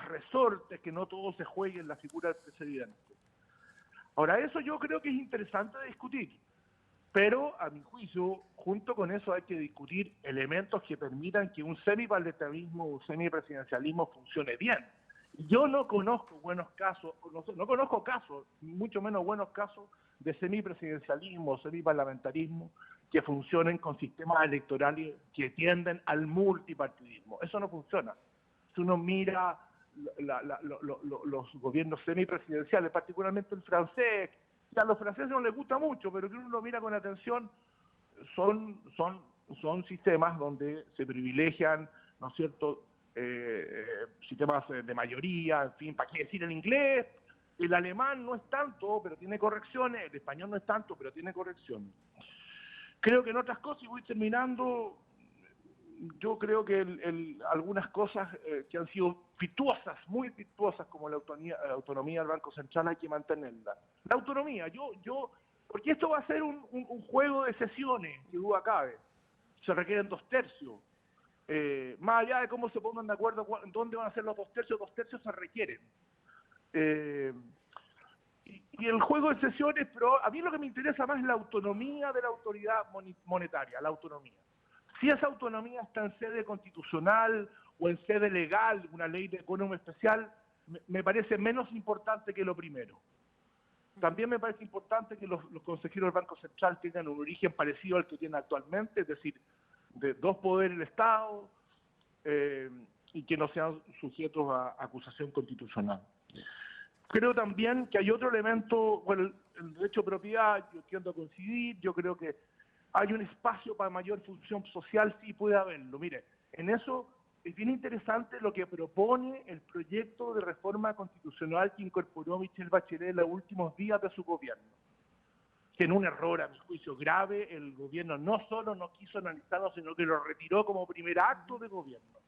resortes, que no todo se juegue en la figura del presidente. Ahora, eso yo creo que es interesante de discutir, pero a mi juicio, junto con eso hay que discutir elementos que permitan que un semiparlamentarismo o un semipresidencialismo funcione bien. Yo no conozco buenos casos, no conozco casos, mucho menos buenos casos, de semipresidencialismo o semiparlamentarismo que funcionen con sistemas electorales que tienden al multipartidismo. Eso no funciona. Si uno mira los gobiernos semipresidenciales, particularmente el francés, a los franceses no les gusta mucho, pero que uno lo mira con atención, son sistemas donde se privilegian, ¿no es cierto?, sistemas de mayoría, en fin, ¿para qué decir el inglés? El alemán no es tanto, pero tiene correcciones, el español no es tanto, pero tiene correcciones. Creo que en otras cosas, y voy terminando, yo creo que algunas cosas que han sido virtuosas, muy virtuosas, como la autonomía del Banco Central, hay que mantenerla. La autonomía, porque esto va a ser un juego de sesiones, que duda cabe. Se requieren 2/3. Más allá de cómo se pongan de acuerdo en dónde van a ser los 2/3 se requieren. Y el juego de sesiones, pero a mí lo que me interesa más es la autonomía de la autoridad monetaria, la autonomía. Si esa autonomía está en sede constitucional o en sede legal, una ley de economía especial, me parece menos importante que lo primero. También me parece importante que los consejeros del Banco Central tengan un origen parecido al que tienen actualmente, es decir, de 2 poderes del Estado, y que no sean sujetos a acusación constitucional. Creo también que hay otro elemento, bueno, el derecho de propiedad, yo tiendo a coincidir, yo creo que hay un espacio para mayor función social, sí puede haberlo. Mire, en eso es bien interesante lo que propone el proyecto de reforma constitucional que incorporó Michelle Bachelet en los últimos días de su gobierno. Que en un error, a mi juicio, grave, el gobierno no solo no quiso analizarlo, sino que lo retiró como primer acto de gobierno.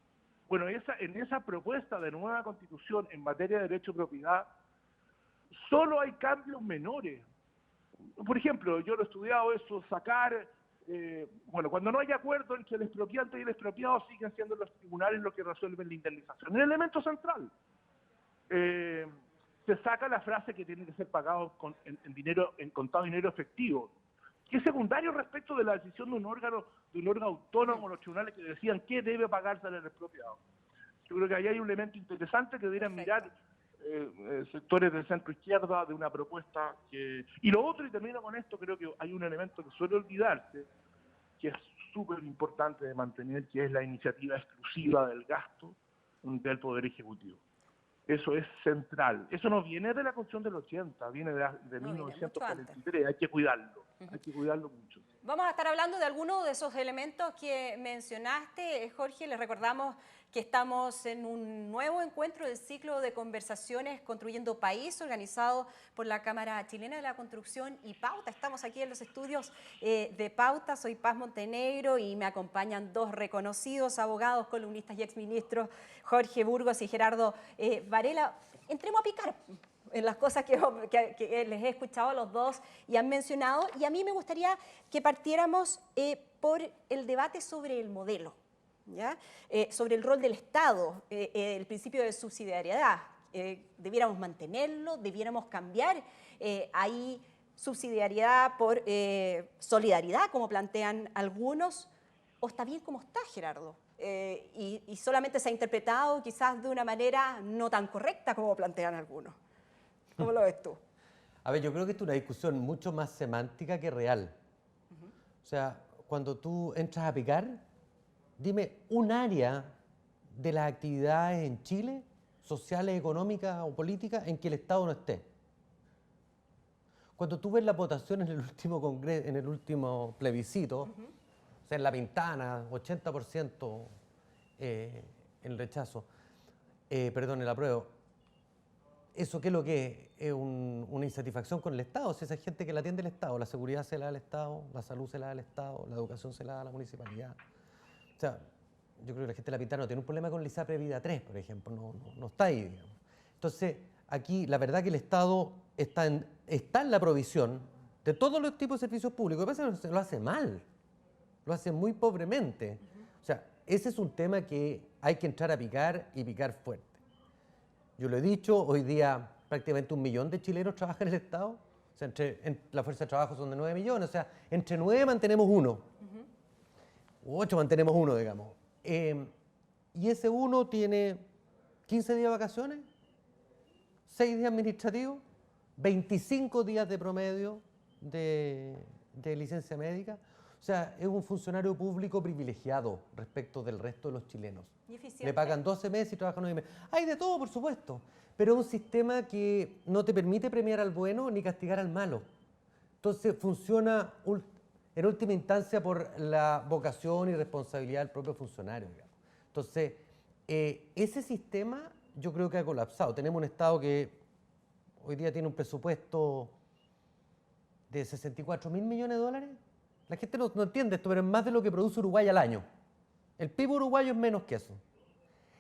Bueno, en esa propuesta de nueva constitución en materia de derecho de propiedad, solo hay cambios menores. Por ejemplo, yo lo he estudiado eso, sacar, cuando no hay acuerdo entre el expropiante y el expropiado, siguen siendo los tribunales los que resuelven la indemnización. El elemento central. Se saca la frase que tiene que ser pagado en contado dinero efectivo, que es secundario respecto de la decisión de un órgano autónomo, los tribunales que decían qué debe pagarse al expropiado. Yo creo que ahí hay un elemento interesante que deberían mirar sectores del centro izquierda de una propuesta que... Y lo otro, y termino con esto, creo que hay un elemento que suele olvidarse, que es súper importante de mantener, que es la iniciativa exclusiva del gasto del Poder Ejecutivo. Eso es central. Eso no viene de la Constitución del 80, viene de 1943. Hay que cuidarlo, hay que cuidarlo mucho. Vamos a estar hablando de algunos de esos elementos que mencionaste, Jorge. Les recordamos que estamos en un nuevo encuentro del ciclo de conversaciones Construyendo País, organizado por la Cámara Chilena de la Construcción y Pauta. Estamos aquí en los estudios de Pauta. Soy Paz Montenegro y me acompañan 2 reconocidos abogados, columnistas y exministros, Jorge Burgos y Gerardo Varela. Entremos a picar en las cosas que les he escuchado a los dos y han mencionado. Y a mí me gustaría que partiéramos por el debate sobre el modelo, ¿ya? Sobre el rol del Estado, el principio de subsidiariedad. ¿Debiéramos mantenerlo? ¿Debiéramos cambiar? ¿Hay subsidiariedad por solidaridad, como plantean algunos? ¿O está bien como está, Gerardo? Y solamente se ha interpretado quizás de una manera no tan correcta como plantean algunos. ¿Cómo lo ves tú? A ver, yo creo que esto es una discusión mucho más semántica que real. O sea, cuando tú entras a picar, dime un área de las actividades en Chile, sociales, económicas o políticas, en que el Estado no esté. Cuando tú ves la votación en el último congreso, en el último plebiscito, o sea, en La Pintana, 80% el rechazo, el apruebo. ¿Eso qué es lo que es? Una insatisfacción con el Estado. Si esa gente que la atiende el Estado, la seguridad se la da al Estado, la salud se la da al Estado, la educación se la da a la municipalidad. O sea, yo creo que la gente de La Pintana no tiene un problema con el ISAPRE Vida 3, por ejemplo, no está ahí, digamos. Entonces, aquí la verdad que el Estado está en la provisión de todos los tipos de servicios públicos. Lo que pasa es que lo hace mal, lo hace muy pobremente. O sea, ese es un tema que hay que entrar a picar y picar fuerte. Yo lo he dicho, hoy día prácticamente 1 millón de chilenos trabajan en el Estado. O sea, en la fuerza de trabajo son de 9 millones. O sea, entre 9 mantenemos 1. U 8 mantenemos 1, digamos. Y ese 1 tiene 15 días de vacaciones, 6 días administrativos, 25 días de promedio de licencia médica. O sea, es un funcionario público privilegiado respecto del resto de los chilenos. ¿Y eficiente? Le pagan 12 meses y trabajan 9 meses. Hay de todo, por supuesto, pero es un sistema que no te permite premiar al bueno ni castigar al malo. Entonces funciona en última instancia por la vocación y responsabilidad del propio funcionario, digamos. Entonces, ese sistema yo creo que ha colapsado. Tenemos un Estado que hoy día tiene un presupuesto de 64.000 millones de dólares. La gente no entiende esto, pero es más de lo que produce Uruguay al año. El PIB uruguayo es menos que eso.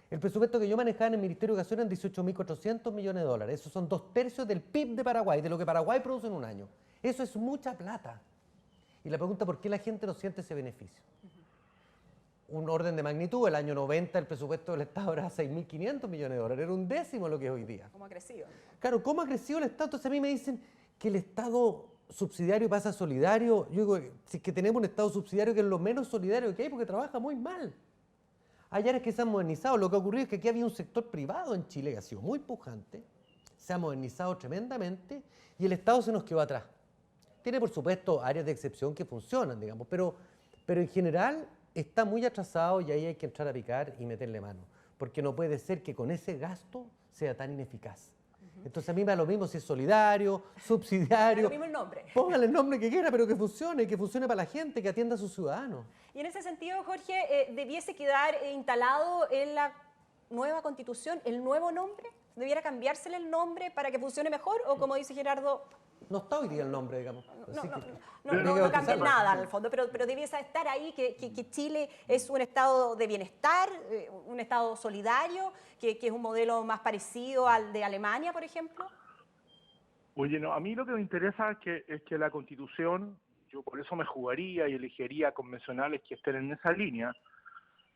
El presupuesto que yo manejaba en el Ministerio de Educación eran 18.400 millones de dólares. Esos son 2/3 del PIB de Paraguay, de lo que Paraguay produce en un año. Eso es mucha plata. Y la pregunta, ¿por qué la gente no siente ese beneficio? Un orden de magnitud, el año 90 el presupuesto del Estado era 6.500 millones de dólares, era 1/10 lo que es hoy día. ¿Cómo ha crecido? Claro, ¿cómo ha crecido el Estado? Entonces a mí me dicen que el Estado subsidiario pasa a solidario. Yo digo, si es que tenemos un Estado subsidiario que es lo menos solidario que hay porque trabaja muy mal. Hay áreas que se han modernizado. Lo que ha ocurrido es que aquí había un sector privado en Chile que ha sido muy pujante, se ha modernizado tremendamente y el Estado se nos quedó atrás. Tiene, por supuesto, áreas de excepción que funcionan, digamos, pero en general está muy atrasado y ahí hay que entrar a picar y meterle mano, porque no puede ser que con ese gasto sea tan ineficaz. Entonces a mí me da lo mismo si es solidario, subsidiario. Da lo mismo el nombre. Póngale el nombre que quiera, pero que funcione para la gente, que atienda a sus ciudadanos. Y en ese sentido, Jorge, ¿debiese quedar instalado en la nueva Constitución el nuevo nombre? ¿Debiera cambiársele el nombre para que funcione mejor? ¿O como dice Gerardo, No está hoy día el nombre, digamos. no cambia nada al fondo, pero debiese estar ahí que Chile es un estado de bienestar, un estado solidario, que es un modelo más parecido al de Alemania, por ejemplo? Oye, no, a mí lo que me interesa es que la Constitución, yo por eso me jugaría y elegiría convencionales que estén en esa línea,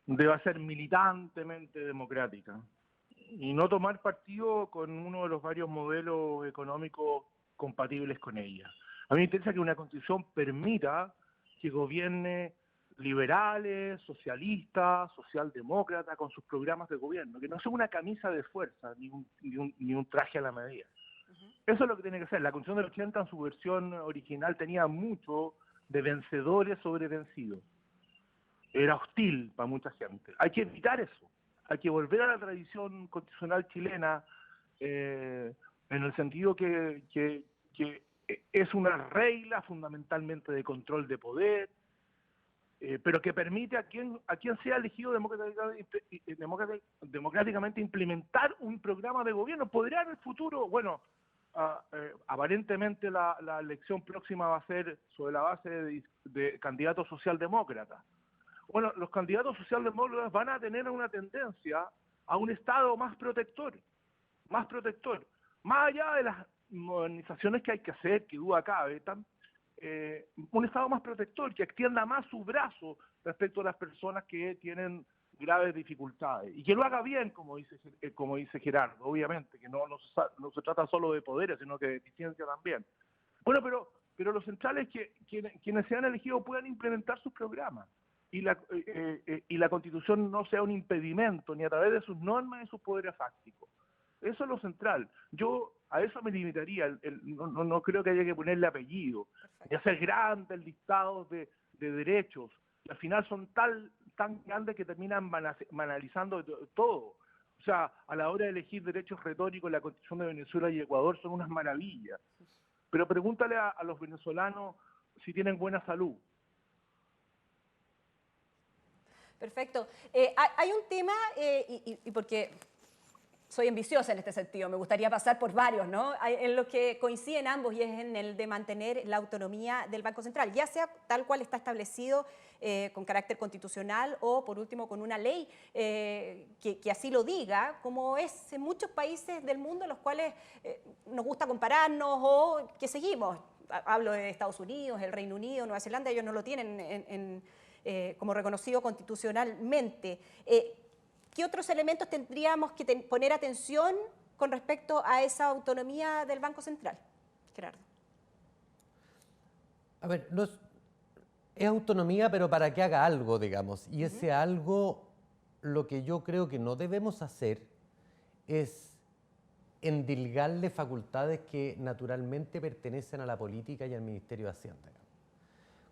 deba ser militantemente democrática y no tomar partido con uno de los varios modelos económicos compatibles con ella. A mí me interesa que una Constitución permita que gobierne liberales, socialistas, socialdemócratas con sus programas de gobierno, que no sea una camisa de fuerza ni un traje a la medida. Eso es lo que tiene que ser. La Constitución del 80 en su versión original tenía mucho de vencedores sobre vencidos. Era hostil para mucha gente. Hay que evitar eso. Hay que volver a la tradición constitucional chilena en el sentido que es una regla fundamentalmente de control de poder, pero que permite a quien sea elegido democráticamente implementar un programa de gobierno. Podría en el futuro, bueno, aparentemente la elección próxima va a ser sobre la base de candidatos socialdemócratas. Bueno, los candidatos socialdemócratas van a tener una tendencia a un Estado más protector, más allá de las modernizaciones que hay que hacer, que duda cabe, un Estado más protector, que extienda más su brazo respecto a las personas que tienen graves dificultades, y que lo haga bien, como dice Gerardo, obviamente, que no se trata solo de poderes, sino que de eficiencia también. Bueno, pero lo central es que quienes sean elegidos puedan implementar sus programas, y la Constitución no sea un impedimento, ni a través de sus normas y sus poderes fácticos. Eso es lo central. Yo a eso me limitaría. No creo que haya que ponerle apellido. Ya ser grande el listado de derechos. Y al final son tan grandes que terminan banalizando todo. O sea, a la hora de elegir derechos retóricos, la Constitución de Venezuela y Ecuador son unas maravillas. Pero pregúntale a los venezolanos si tienen buena salud. Perfecto. Hay un tema, y porque soy ambiciosa en este sentido, me gustaría pasar por varios, ¿no? En los que coinciden ambos y es en el de mantener la autonomía del Banco Central, ya sea tal cual está establecido con carácter constitucional o por último con una ley que así lo diga, como es en muchos países del mundo en los cuales nos gusta compararnos o que seguimos. Hablo de Estados Unidos, el Reino Unido, Nueva Zelanda, ellos no lo tienen como reconocido constitucionalmente. ¿Qué otros elementos tendríamos que poner atención con respecto a esa autonomía del Banco Central, Gerardo? A ver, es autonomía, pero para que haga algo, digamos. Y ese algo, lo que yo creo que no debemos hacer es endilgarle facultades que naturalmente pertenecen a la política y al Ministerio de Hacienda.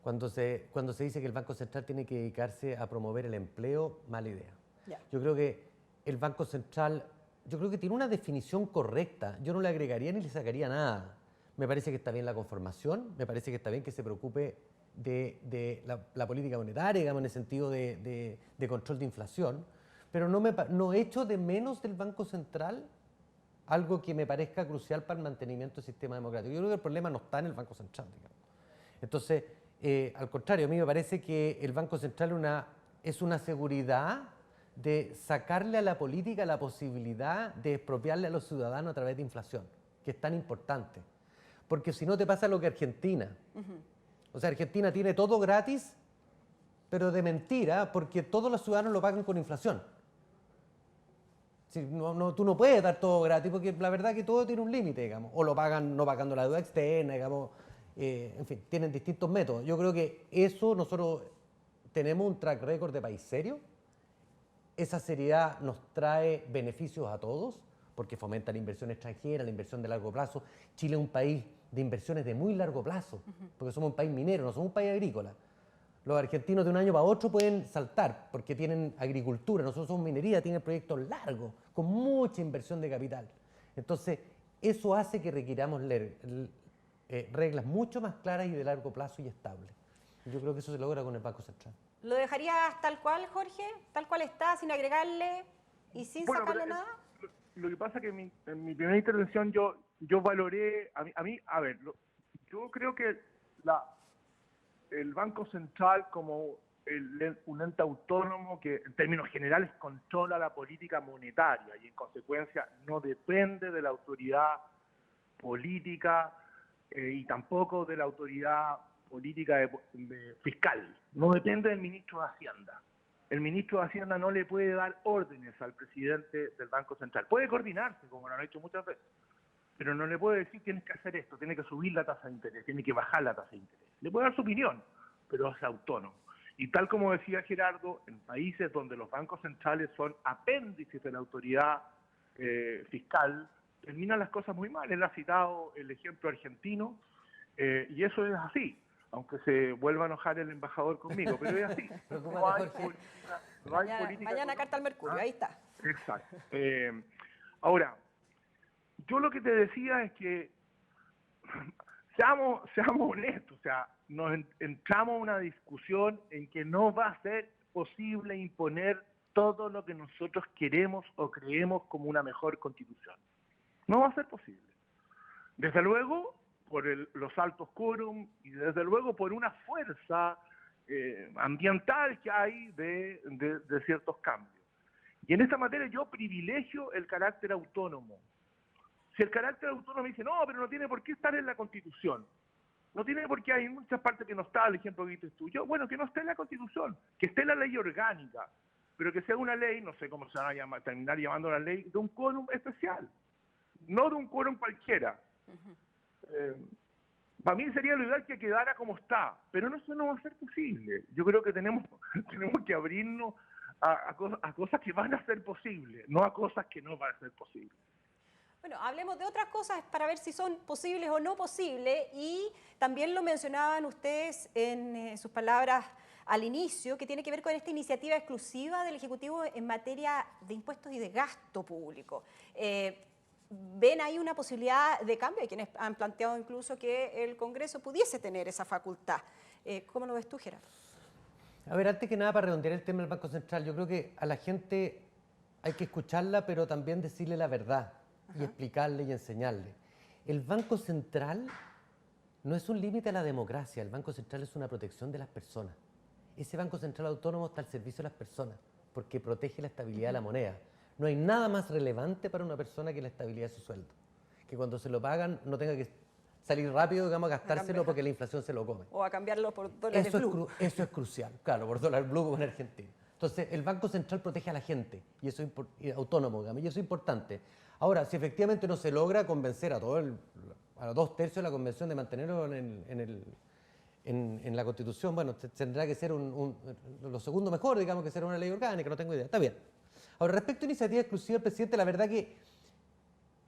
Cuando se dice que el Banco Central tiene que dedicarse a promover el empleo, mala idea. Yo creo que el Banco Central, yo creo que tiene una definición correcta. Yo no le agregaría ni le sacaría nada. Me parece que está bien la conformación, me parece que está bien que se preocupe de la política monetaria, digamos, en el sentido de control de inflación, pero no echo de menos del Banco Central algo que me parezca crucial para el mantenimiento del sistema democrático. Yo creo que el problema no está en el Banco Central, digamos. Entonces, al contrario, a mí me parece que el Banco Central es una seguridad de sacarle a la política la posibilidad de expropiarle a los ciudadanos a través de inflación, que es tan importante. Porque si no te pasa lo que Argentina. O sea, Argentina tiene todo gratis, pero de mentira, porque todos los ciudadanos lo pagan con inflación. Sí, tú no puedes dar todo gratis, porque la verdad es que todo tiene un límite, digamos. O lo pagan no pagando la deuda externa, digamos. En fin, tienen distintos métodos. Yo creo que eso nosotros tenemos un track record de país serio. Esa seriedad nos trae beneficios a todos, porque fomenta la inversión extranjera, la inversión de largo plazo. Chile es un país de inversiones de muy largo plazo, porque somos un país minero, no somos un país agrícola. Los argentinos de un año para otro pueden saltar, porque tienen agricultura, nosotros somos minería, tienen proyectos largos, con mucha inversión de capital. Entonces, eso hace que requiramos reglas mucho más claras y de largo plazo y estables. Yo creo que eso se logra con el Banco Central. ¿Lo dejarías tal cual, Jorge? ¿Tal cual está, sin agregarle y sin sacarle nada? Lo que pasa es que en mi primera intervención yo valoré, yo creo que el Banco Central como un ente autónomo que en términos generales controla la política monetaria y en consecuencia no depende de la autoridad política y tampoco de la autoridad política fiscal, no depende del ministro de Hacienda. El ministro de Hacienda no le puede dar órdenes al presidente del Banco Central. Puede coordinarse, como lo han hecho muchas veces, pero no le puede decir tienes que hacer esto, tienes que subir la tasa de interés, tienes que bajar la tasa de interés. Le puede dar su opinión, pero es autónomo. Y tal como decía Gerardo, en países donde los bancos centrales son apéndices de la autoridad fiscal, terminan las cosas muy mal. Él ha citado el ejemplo argentino, y eso es así. Aunque se vuelva a enojar el embajador conmigo, pero es así. No hay política. Mañana carta al Mercurio, ahí está. Exacto. Ahora, yo lo que te decía es que seamos honestos, o sea, nos entramos a una discusión en que no va a ser posible imponer todo lo que nosotros queremos o creemos como una mejor constitución. No va a ser posible. Desde luego, por los altos quórum y desde luego por una fuerza ambiental que hay de ciertos cambios. Y en esta materia yo privilegio el carácter autónomo. Si el carácter autónomo dice, no, pero no tiene por qué estar en la Constitución. No tiene por qué, hay muchas partes que no está, el ejemplo que dices tú. Bueno, que no esté en la Constitución, que esté en la ley orgánica, pero que sea una ley, no sé cómo se va a terminar llamando la ley, de un quórum especial, no de un quórum cualquiera. Para mí sería lo ideal que quedara como está, pero eso no va a ser posible. Yo creo que tenemos que abrirnos a cosas que van a ser posibles, no a cosas que no van a ser posibles. Bueno, hablemos de otras cosas para ver si son posibles o no posibles, y también lo mencionaban ustedes en sus palabras al inicio, que tiene que ver con esta iniciativa exclusiva del Ejecutivo en materia de impuestos y de gasto público. ¿Ven ahí una posibilidad de cambio? Hay quienes han planteado incluso que el Congreso pudiese tener esa facultad. ¿Cómo lo ves tú, Gerardo? A ver, antes que nada, para redondear el tema del Banco Central, yo creo que a la gente hay que escucharla, pero también decirle la verdad y explicarle y enseñarle. El Banco Central no es un límite a la democracia, el Banco Central es una protección de las personas. Ese Banco Central autónomo está al servicio de las personas porque protege la estabilidad de la moneda. No hay nada más relevante para una persona que la estabilidad de su sueldo. Que cuando se lo pagan no tenga que salir rápido, digamos, a gastárselo porque la inflación se lo come. O a cambiarlo por dólares blue. Eso es crucial, claro, por dólar blue como en Argentina. Entonces, el Banco Central protege a la gente, y eso es autónomo, digamos, y eso es importante. Ahora, si efectivamente no se logra convencer a a 2/3 de la convención de mantenerlo en la Constitución, bueno, tendrá que ser lo segundo mejor, digamos, que será una ley orgánica, no tengo idea. Está bien. Ahora, respecto a iniciativa exclusiva del presidente, la verdad que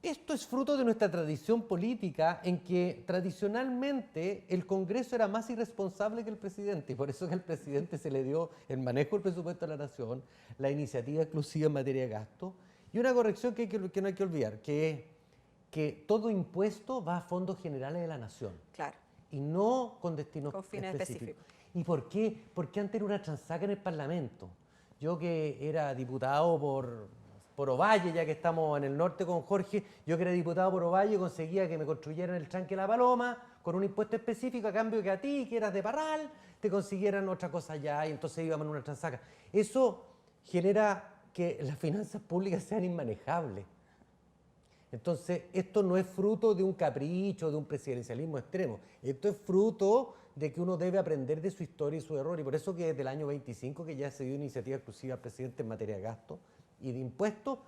esto es fruto de nuestra tradición política en que tradicionalmente el Congreso era más irresponsable que el presidente y por eso que al presidente se le dio el manejo del presupuesto de la Nación, la iniciativa exclusiva en materia de gasto y una corrección que no hay que olvidar, que es que todo impuesto va a fondos generales de la Nación. Claro. Y no con destinos fines específicos. ¿Y por qué? Porque antes era una transaca en el Parlamento. Yo que era diputado por Ovalle, ya que estamos en el norte con Jorge, yo que era diputado por Ovalle conseguía que me construyeran el tranque La Paloma con un impuesto específico a cambio que a ti, que eras de Parral, te consiguieran otra cosa allá y entonces íbamos en una transaca. Eso genera que las finanzas públicas sean inmanejables. Entonces, esto no es fruto de un capricho, de un presidencialismo extremo. Esto es fruto de que uno debe aprender de su historia y su error. Y por eso que desde el año 25 que ya se dio iniciativa exclusiva al presidente en materia de gasto y de impuestos.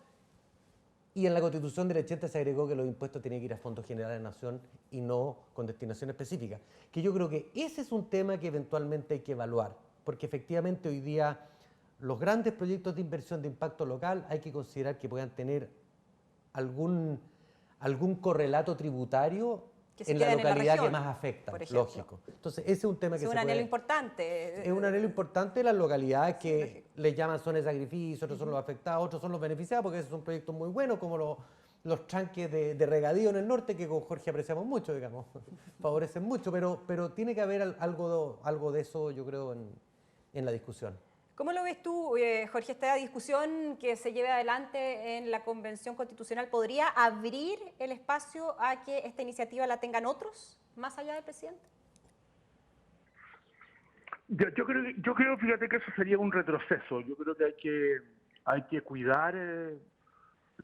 Y en la Constitución del 80 se agregó que los impuestos tienen que ir a fondos generales de la Nación y no con destinación específica. Que yo creo que ese es un tema que eventualmente hay que evaluar. Porque efectivamente hoy día los grandes proyectos de inversión de impacto local hay que considerar que puedan tener algún correlato tributario en la localidad que más afecta, lógico. Entonces, ese es un tema que es un anhelo importante. Es un anhelo importante de las localidades que les llaman zonas de sacrificio, otros son los afectados, otros son los beneficiados, porque esos son proyectos muy buenos, como los tranques de regadío en el norte, que con Jorge apreciamos mucho, digamos, favorecen mucho, pero tiene que haber algo de eso, yo creo, en la discusión. ¿Cómo lo ves tú, Jorge? ¿Esta discusión que se lleve adelante en la Convención Constitucional podría abrir el espacio a que esta iniciativa la tengan otros, más allá del presidente? Yo creo, fíjate que eso sería un retroceso. Yo creo que hay que cuidar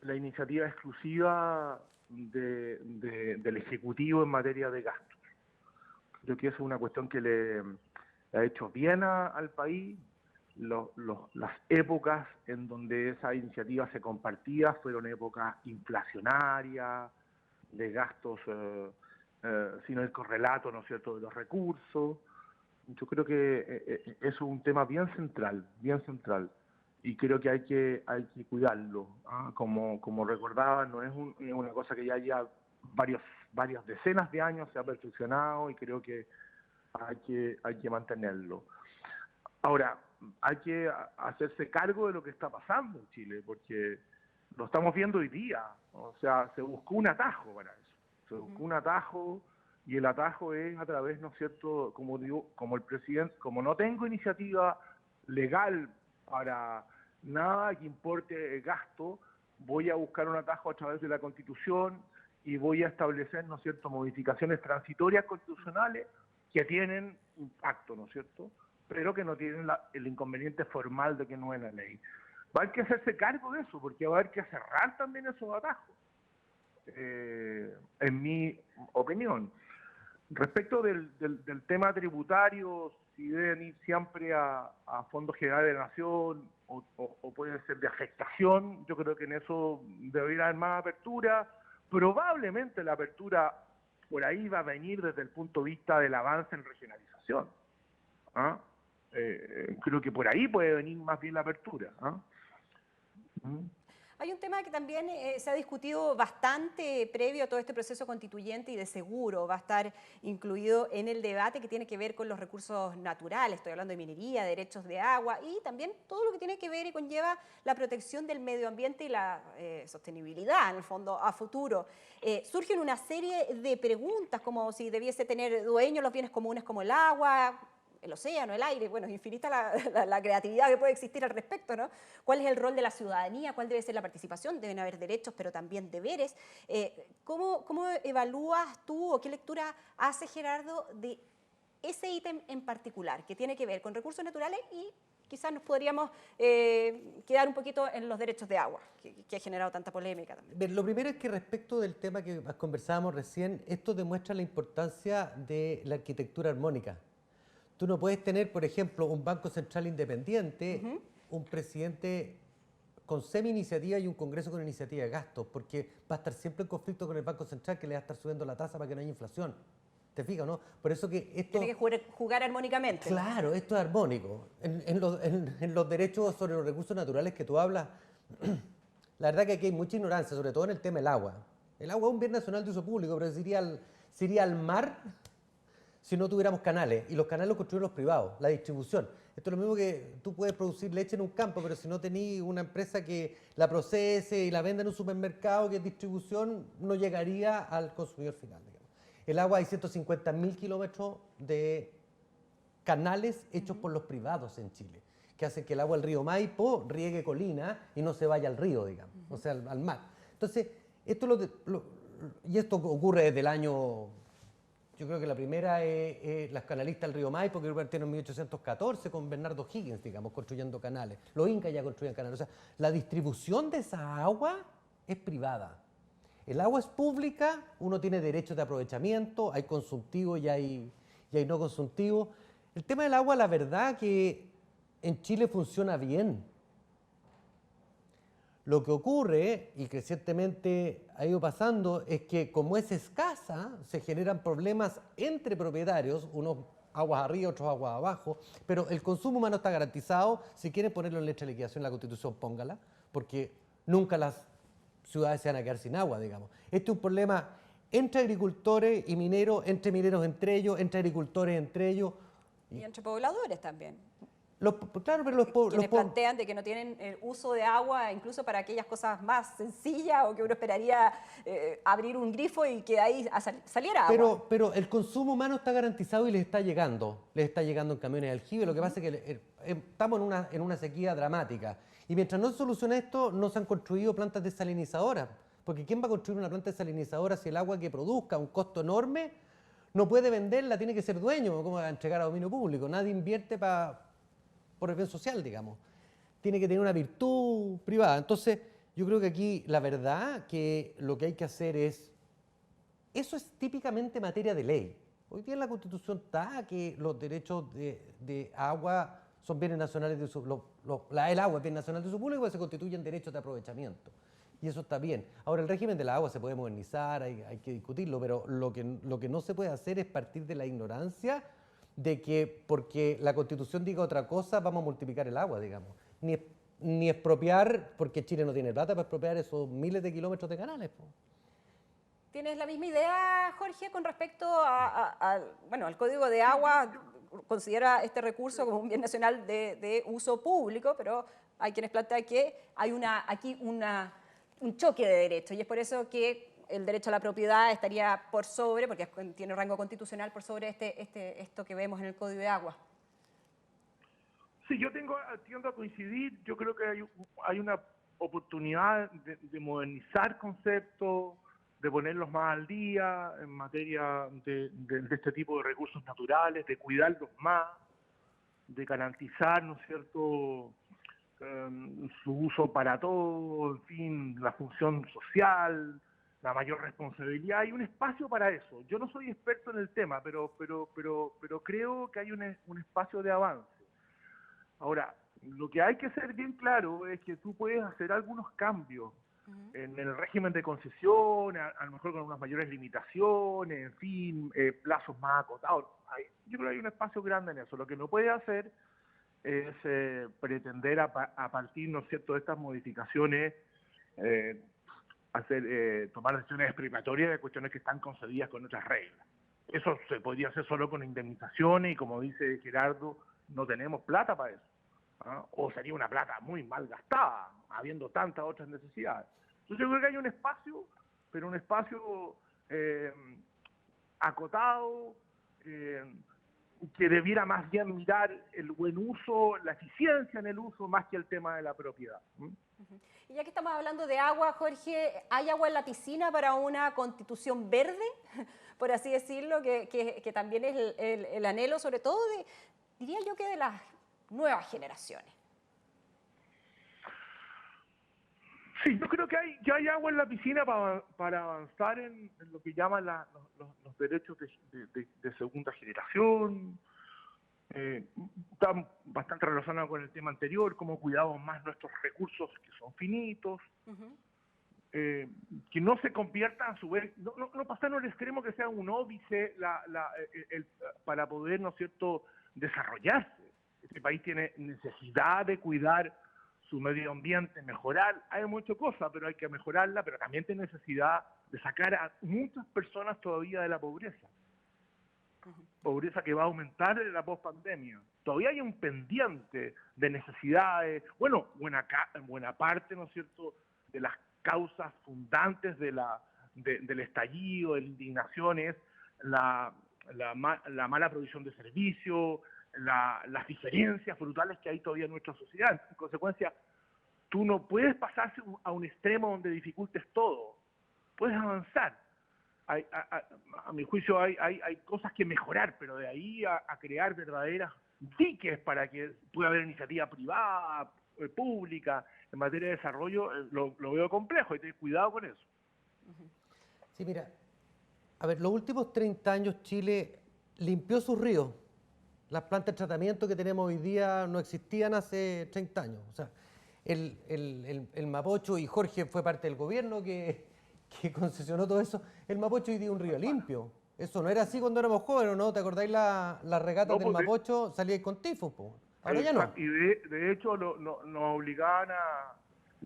la iniciativa exclusiva del Ejecutivo en materia de gastos. Creo que eso es una cuestión que le ha hecho bien al país. Las épocas en donde esa iniciativa se compartía fueron épocas inflacionarias, de gastos sin el correlato, ¿no es cierto?, de los recursos. Yo creo que eso es un tema bien central, y creo que hay que cuidarlo. Como recordaba, no es una cosa que ya haya varias decenas de años se ha perfeccionado y creo que hay que mantenerlo. Ahora, hay que hacerse cargo de lo que está pasando en Chile, porque lo estamos viendo hoy día. O sea, se buscó un atajo para eso. Se buscó un atajo, y el atajo es a través, ¿no es cierto?, como digo, como el presidente, como no tengo iniciativa legal para nada que importe el gasto, voy a buscar un atajo a través de la Constitución y voy a establecer, ¿no es cierto?, modificaciones transitorias constitucionales que tienen impacto, ¿no es cierto?, pero que no tienen el inconveniente formal de que no es la ley. Va a haber que hacerse cargo de eso, porque va a haber que cerrar también esos atajos, en mi opinión. Respecto del tema tributario, si deben ir siempre a fondos generales de la Nación o puede ser de afectación, yo creo que en eso debería haber más apertura. Probablemente la apertura por ahí va a venir desde el punto de vista del avance en regionalización. Creo que por ahí puede venir más bien la apertura. Hay un tema que también se ha discutido bastante previo a todo este proceso constituyente y de seguro va a estar incluido en el debate, que tiene que ver con los recursos naturales. Estoy hablando de minería, derechos de agua y también todo lo que tiene que ver y conlleva la protección del medio ambiente y la sostenibilidad, en el fondo, a futuro. Surgen una serie de preguntas, como si debiese tener dueño los bienes comunes como el agua, el océano, el aire, bueno, es infinita la creatividad que puede existir al respecto, ¿no? ¿Cuál es el rol de la ciudadanía? ¿Cuál debe ser la participación? Deben haber derechos, pero también deberes. ¿Cómo evalúas tú o qué lectura hace Gerardo de ese ítem en particular, que tiene que ver con recursos naturales y quizás nos podríamos quedar un poquito en los derechos de agua, que ha generado tanta polémica también? Bien, lo primero es que respecto del tema que conversábamos recién, esto demuestra la importancia de la arquitectura armónica. Tú no puedes tener, por ejemplo, un Banco Central independiente, un presidente con semi-iniciativa y un Congreso con iniciativa de gastos, porque va a estar siempre en conflicto con el Banco Central, que le va a estar subiendo la tasa para que no haya inflación. ¿Te fijas, no? Por eso que esto... Tiene que jugar armónicamente. Claro, esto es armónico. En los derechos sobre los recursos naturales que tú hablas, la verdad que aquí hay mucha ignorancia, sobre todo en el tema del agua. El agua es un bien nacional de uso público, pero se iría al mar si no tuviéramos canales. Y los canales los construyen los privados, la distribución. Esto es lo mismo que tú puedes producir leche en un campo, pero si no tenés una empresa que la procese y la venda en un supermercado, que es distribución, no llegaría al consumidor final. El agua, hay 150.000 kilómetros de canales hechos por los privados en Chile, que hacen que el agua del río Maipo riegue Colina y no se vaya al río, digamos, o sea, al mar. Entonces, y esto ocurre desde el año, yo creo que la primera es las canalistas del río Maipo, que partieron en 1814 con Bernardo Higgins, digamos, construyendo canales. Los incas ya construían canales. O sea, la distribución de esa agua es privada. El agua es pública, uno tiene derechos de aprovechamiento, hay consumtivo y hay no consumtivo. El tema del agua, la verdad que en Chile funciona bien. Lo que ocurre, y crecientemente ha ido pasando, es que como es escasa, se generan problemas entre propietarios, unos aguas arriba, otros aguas abajo, pero el consumo humano está garantizado. Si quieren ponerlo en letra de liquidación en la Constitución, póngala, porque nunca las ciudades se van a quedar sin agua, digamos. Este es un problema entre agricultores y mineros, entre mineros entre ellos, entre agricultores entre ellos. Y entre pobladores también. Claro, pero quienes plantean de que no tienen uso de agua incluso para aquellas cosas más sencillas o que uno esperaría abrir un grifo y que ahí saliera agua. Pero el consumo humano está garantizado y les está llegando en camiones de aljibe. Lo que pasa es que estamos en una sequía dramática. Y mientras no se solucione esto, no se han construido plantas desalinizadoras. Porque ¿quién va a construir una planta desalinizadora si el agua que produzca, un costo enorme, no puede venderla, tiene que ser dueño? ¿Cómo va a entregar a dominio público? Nadie invierte por el bien social, digamos. Tiene que tener una virtud privada. Entonces, yo creo que aquí la verdad que lo que hay que hacer es... Eso es típicamente materia de ley. Hoy día en la Constitución está que los derechos de agua son bienes nacionales de uso, el agua es bien nacional de uso público, se constituyen derechos de aprovechamiento. Y eso está bien. Ahora, el régimen de la agua se puede modernizar, hay que discutirlo, pero lo que no se puede hacer es partir de la ignorancia de que porque la Constitución diga otra cosa, vamos a multiplicar el agua, digamos. Ni expropiar, porque Chile no tiene plata para expropiar esos miles de kilómetros de canales. ¿Tienes la misma idea, Jorge, con respecto al Código de Agua? Considera este recurso como un bien nacional de uso público, pero hay quienes plantean que hay aquí un choque de derechos y es por eso que el derecho a la propiedad estaría por sobre, porque tiene rango constitucional, por sobre esto que vemos en el Código de Agua. Sí, yo tiendo a coincidir. Yo creo que hay una oportunidad de modernizar conceptos, de ponerlos más al día en materia de este tipo de recursos naturales, de cuidarlos más, de garantizar, ¿no es cierto?, su uso para todo, en fin, la función social, la mayor responsabilidad. Hay un espacio para eso. Yo no soy experto en el tema, pero creo que hay un espacio de avance. Ahora, lo que hay que ser bien claro es que tú puedes hacer algunos cambios en el régimen de concesión, a lo mejor con unas mayores limitaciones, en fin, plazos más acotados. Yo creo que hay un espacio grande en eso. Lo que no puede hacer es pretender a partir, ¿no es cierto?, de estas modificaciones, tomar decisiones expropiatorias de cuestiones que están concedidas con otras reglas. Eso se podría hacer solo con indemnizaciones y, como dice Gerardo, no tenemos plata para eso. O sería una plata muy mal gastada, habiendo tantas otras necesidades. Entonces yo creo que hay un espacio, pero un espacio acotado, que debiera más bien mirar el buen uso, la eficiencia en el uso, más que el tema de la propiedad. Y ya que estamos hablando de agua, Jorge, ¿hay agua en la piscina para una constitución verde, por así decirlo, que también es el anhelo, sobre todo, diría yo que de las nuevas generaciones? Sí, yo creo que ya hay agua en la piscina para avanzar en lo que llaman los derechos de segunda generación. Está bastante relacionado con el tema anterior, cómo cuidamos más nuestros recursos que son finitos, que no se conviertan a su vez, no pasar al extremo que sea un óbice para poder, ¿no es cierto?, desarrollarse. Este país tiene necesidad de cuidar su medio ambiente, mejorar, hay muchas cosas, pero hay que mejorarla, pero también tiene necesidad de sacar a muchas personas todavía de la pobreza. Pobreza que va a aumentar en la pospandemia. Todavía hay un pendiente de necesidades, bueno, buena parte, ¿no es cierto?, de las causas fundantes del estallido, de la indignación es la mala provisión de servicios, las diferencias brutales que hay todavía en nuestra sociedad. En consecuencia, tú no puedes pasarse a un extremo donde dificultes todo. Puedes avanzar. A mi juicio hay cosas que mejorar, pero de ahí a crear verdaderas diques para que pueda haber iniciativa privada, pública, en materia de desarrollo, lo veo complejo y tener cuidado con eso. Sí, mira, a ver, los últimos 30 años Chile limpió sus ríos. Las plantas de tratamiento que tenemos hoy día no existían hace 30 años. O sea, el Mapocho, y Jorge fue parte del gobierno que concesionó todo eso, el Mapocho hoy día es un río limpio. Eso no era así cuando éramos jóvenes, ¿no? ¿Te acordáis las regatas del Mapocho? Salíais con tifus, po. Ahora ya no. Y de hecho nos obligaban a...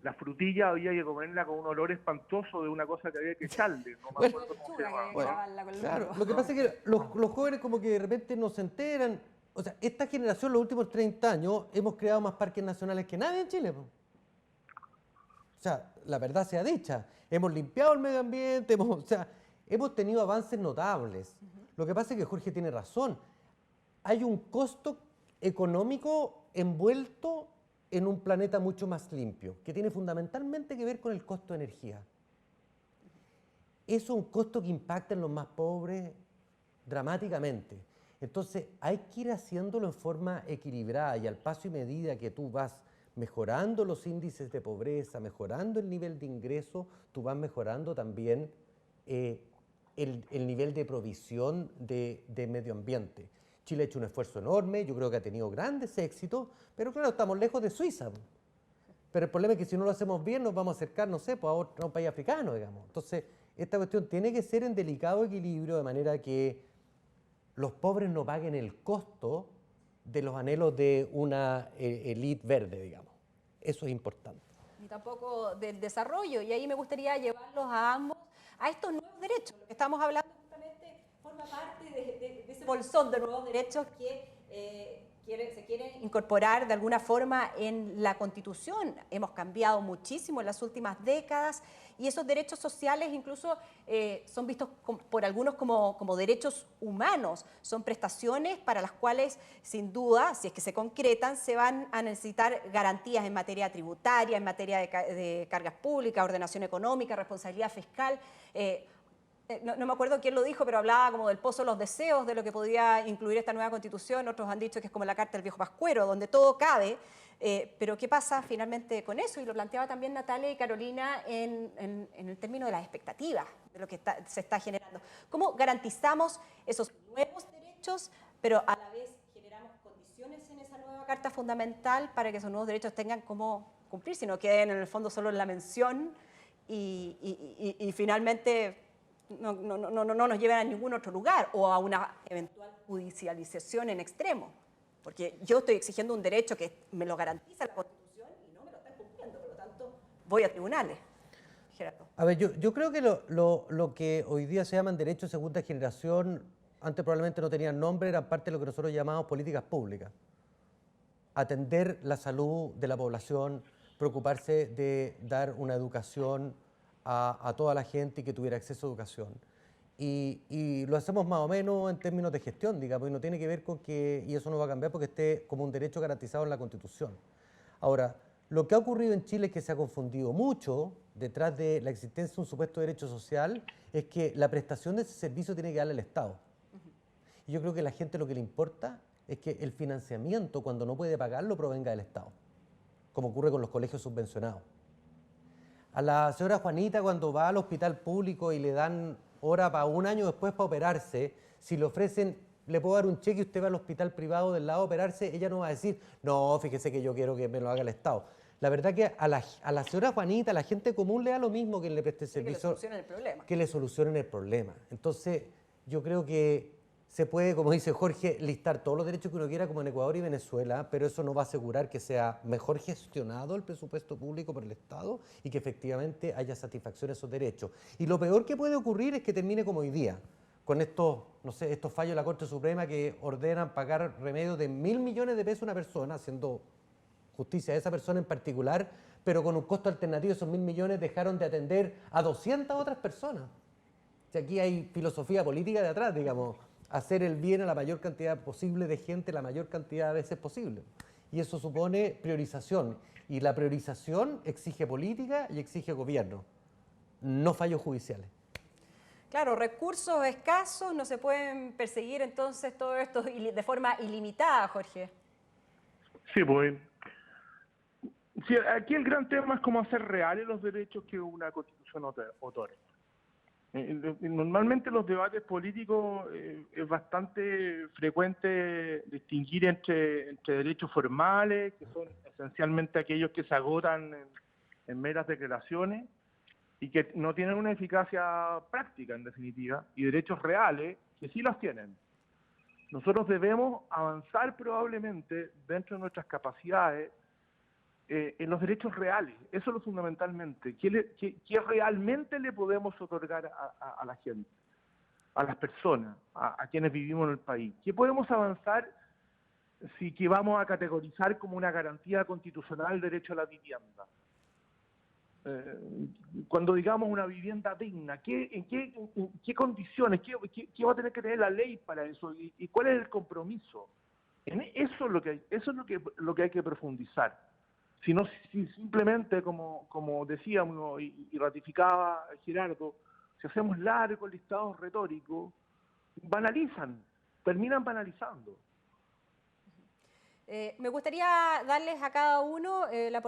La frutilla había que comerla con un olor espantoso de una cosa que había que echarle. No me acuerdo cómo se llamaba. Claro, lo que pasa es que los jóvenes como que de repente no se enteran. O sea, esta generación, los últimos 30 años, hemos creado más parques nacionales que nadie en Chile, po. O sea, la verdad sea dicha. Hemos limpiado el medio ambiente, hemos tenido avances notables. Lo que pasa es que Jorge tiene razón. Hay un costo económico envuelto en un planeta mucho más limpio, que tiene fundamentalmente que ver con el costo de energía. Eso es un costo que impacta en los más pobres dramáticamente. Entonces, hay que ir haciéndolo en forma equilibrada y al paso y medida que tú vas mejorando los índices de pobreza, mejorando el nivel de ingreso, tú vas mejorando también el nivel de provisión de medio ambiente. Chile ha hecho un esfuerzo enorme, yo creo que ha tenido grandes éxitos, pero claro, estamos lejos de Suiza. Pero el problema es que si no lo hacemos bien nos vamos a acercar, no sé, pues a un país africano, digamos. Entonces, esta cuestión tiene que ser en delicado equilibrio, de manera que los pobres no paguen el costo de los anhelos de una élite verde, digamos. Eso es importante. Ni tampoco del desarrollo, y ahí me gustaría llevarlos a ambos a estos nuevos derechos. Lo que estamos hablando justamente forma parte de ese bolsón de nuevos derechos que se quieren incorporar de alguna forma en la Constitución. Hemos cambiado muchísimo en las últimas décadas y esos derechos sociales incluso son vistos por algunos como derechos humanos. Son prestaciones para las cuales, sin duda, si es que se concretan, se van a necesitar garantías en materia tributaria, en materia de cargas públicas, ordenación económica, responsabilidad fiscal. No me acuerdo quién lo dijo, pero hablaba como del pozo de los deseos, de lo que podría incluir esta nueva Constitución. Otros han dicho que es como la carta del viejo pascuero, donde todo cabe. Pero ¿qué pasa finalmente con eso? Y lo planteaba también Natalia y Carolina en el término de las expectativas, de lo que se está generando. ¿Cómo garantizamos esos nuevos derechos, pero a la vez generamos condiciones en esa nueva Carta Fundamental para que esos nuevos derechos tengan cómo cumplir, si no queden en el fondo solo en la mención y finalmente no nos lleven a ningún otro lugar o a una eventual judicialización en extremo? Porque yo estoy exigiendo un derecho que me lo garantiza la Constitución y no me lo están cumpliendo, por lo tanto voy a tribunales. Gerardo. A ver, yo creo que lo que hoy día se llaman derechos de segunda generación, antes probablemente no tenían nombre, eran parte de lo que nosotros llamamos políticas públicas. Atender la salud de la población, preocuparse de dar una educación a toda la gente y que tuviera acceso a educación. y lo hacemos más o menos en términos de gestión, digamos, y no tiene que ver con que, y eso no va a cambiar porque esté como un derecho garantizado en la Constitución. Ahora, lo que ha ocurrido en Chile es que se ha confundido mucho detrás de la existencia de un supuesto derecho social, es que la prestación de ese servicio tiene que darle el Estado. Y yo creo que a la gente lo que le importa es que el financiamiento, cuando no puede pagarlo, provenga del Estado, como ocurre con los colegios subvencionados. A la señora Juanita, cuando va al hospital público y le dan hora para un año después para operarse, si le ofrecen, le puedo dar un cheque y usted va al hospital privado del lado a operarse, ella no va a decir, no, fíjese que yo quiero que me lo haga el Estado. La verdad que a la señora Juanita, a la gente común le da lo mismo que le preste servicio. Que le solucionen el problema. Que le solucionen el problema. Entonces, yo creo que se puede, como dice Jorge, listar todos los derechos que uno quiera, como en Ecuador y Venezuela, pero eso no va a asegurar que sea mejor gestionado el presupuesto público por el Estado y que efectivamente haya satisfacción a esos derechos. Y lo peor que puede ocurrir es que termine como hoy día, con estos, no sé, estos fallos de la Corte Suprema que ordenan pagar remedios de 1.000 millones de pesos a una persona, haciendo justicia a esa persona en particular, pero con un costo alternativo, esos 1.000 millones dejaron de atender a 200 otras personas. O sea, aquí hay filosofía política de atrás, digamos, hacer el bien a la mayor cantidad posible de gente, la mayor cantidad de veces posible. Y eso supone priorización. Y la priorización exige política y exige gobierno, no fallos judiciales. Claro, recursos escasos, no se pueden perseguir entonces todo esto de forma ilimitada, Jorge. Sí, pues. Sí, aquí el gran tema es cómo hacer reales los derechos que una Constitución otorga. Normalmente los debates políticos es bastante frecuente distinguir entre derechos formales, que son esencialmente aquellos que se agotan en meras declaraciones y que no tienen una eficacia práctica, en definitiva, y derechos reales, que sí los tienen. Nosotros debemos avanzar probablemente dentro de nuestras capacidades en los derechos reales, eso es lo fundamentalmente. ¿Qué realmente le podemos otorgar a la gente, a las personas, a quienes vivimos en el país? ¿Qué podemos avanzar si que vamos a categorizar como una garantía constitucional el derecho a la vivienda? Cuando digamos una vivienda digna, ¿en qué condiciones, qué va a tener que tener la ley para eso y cuál es el compromiso? Eso es lo que hay que profundizar. Si simplemente, como decíamos y ratificaba Gerardo, si hacemos largos listados retóricos, terminan banalizando. Me gustaría darles a cada uno la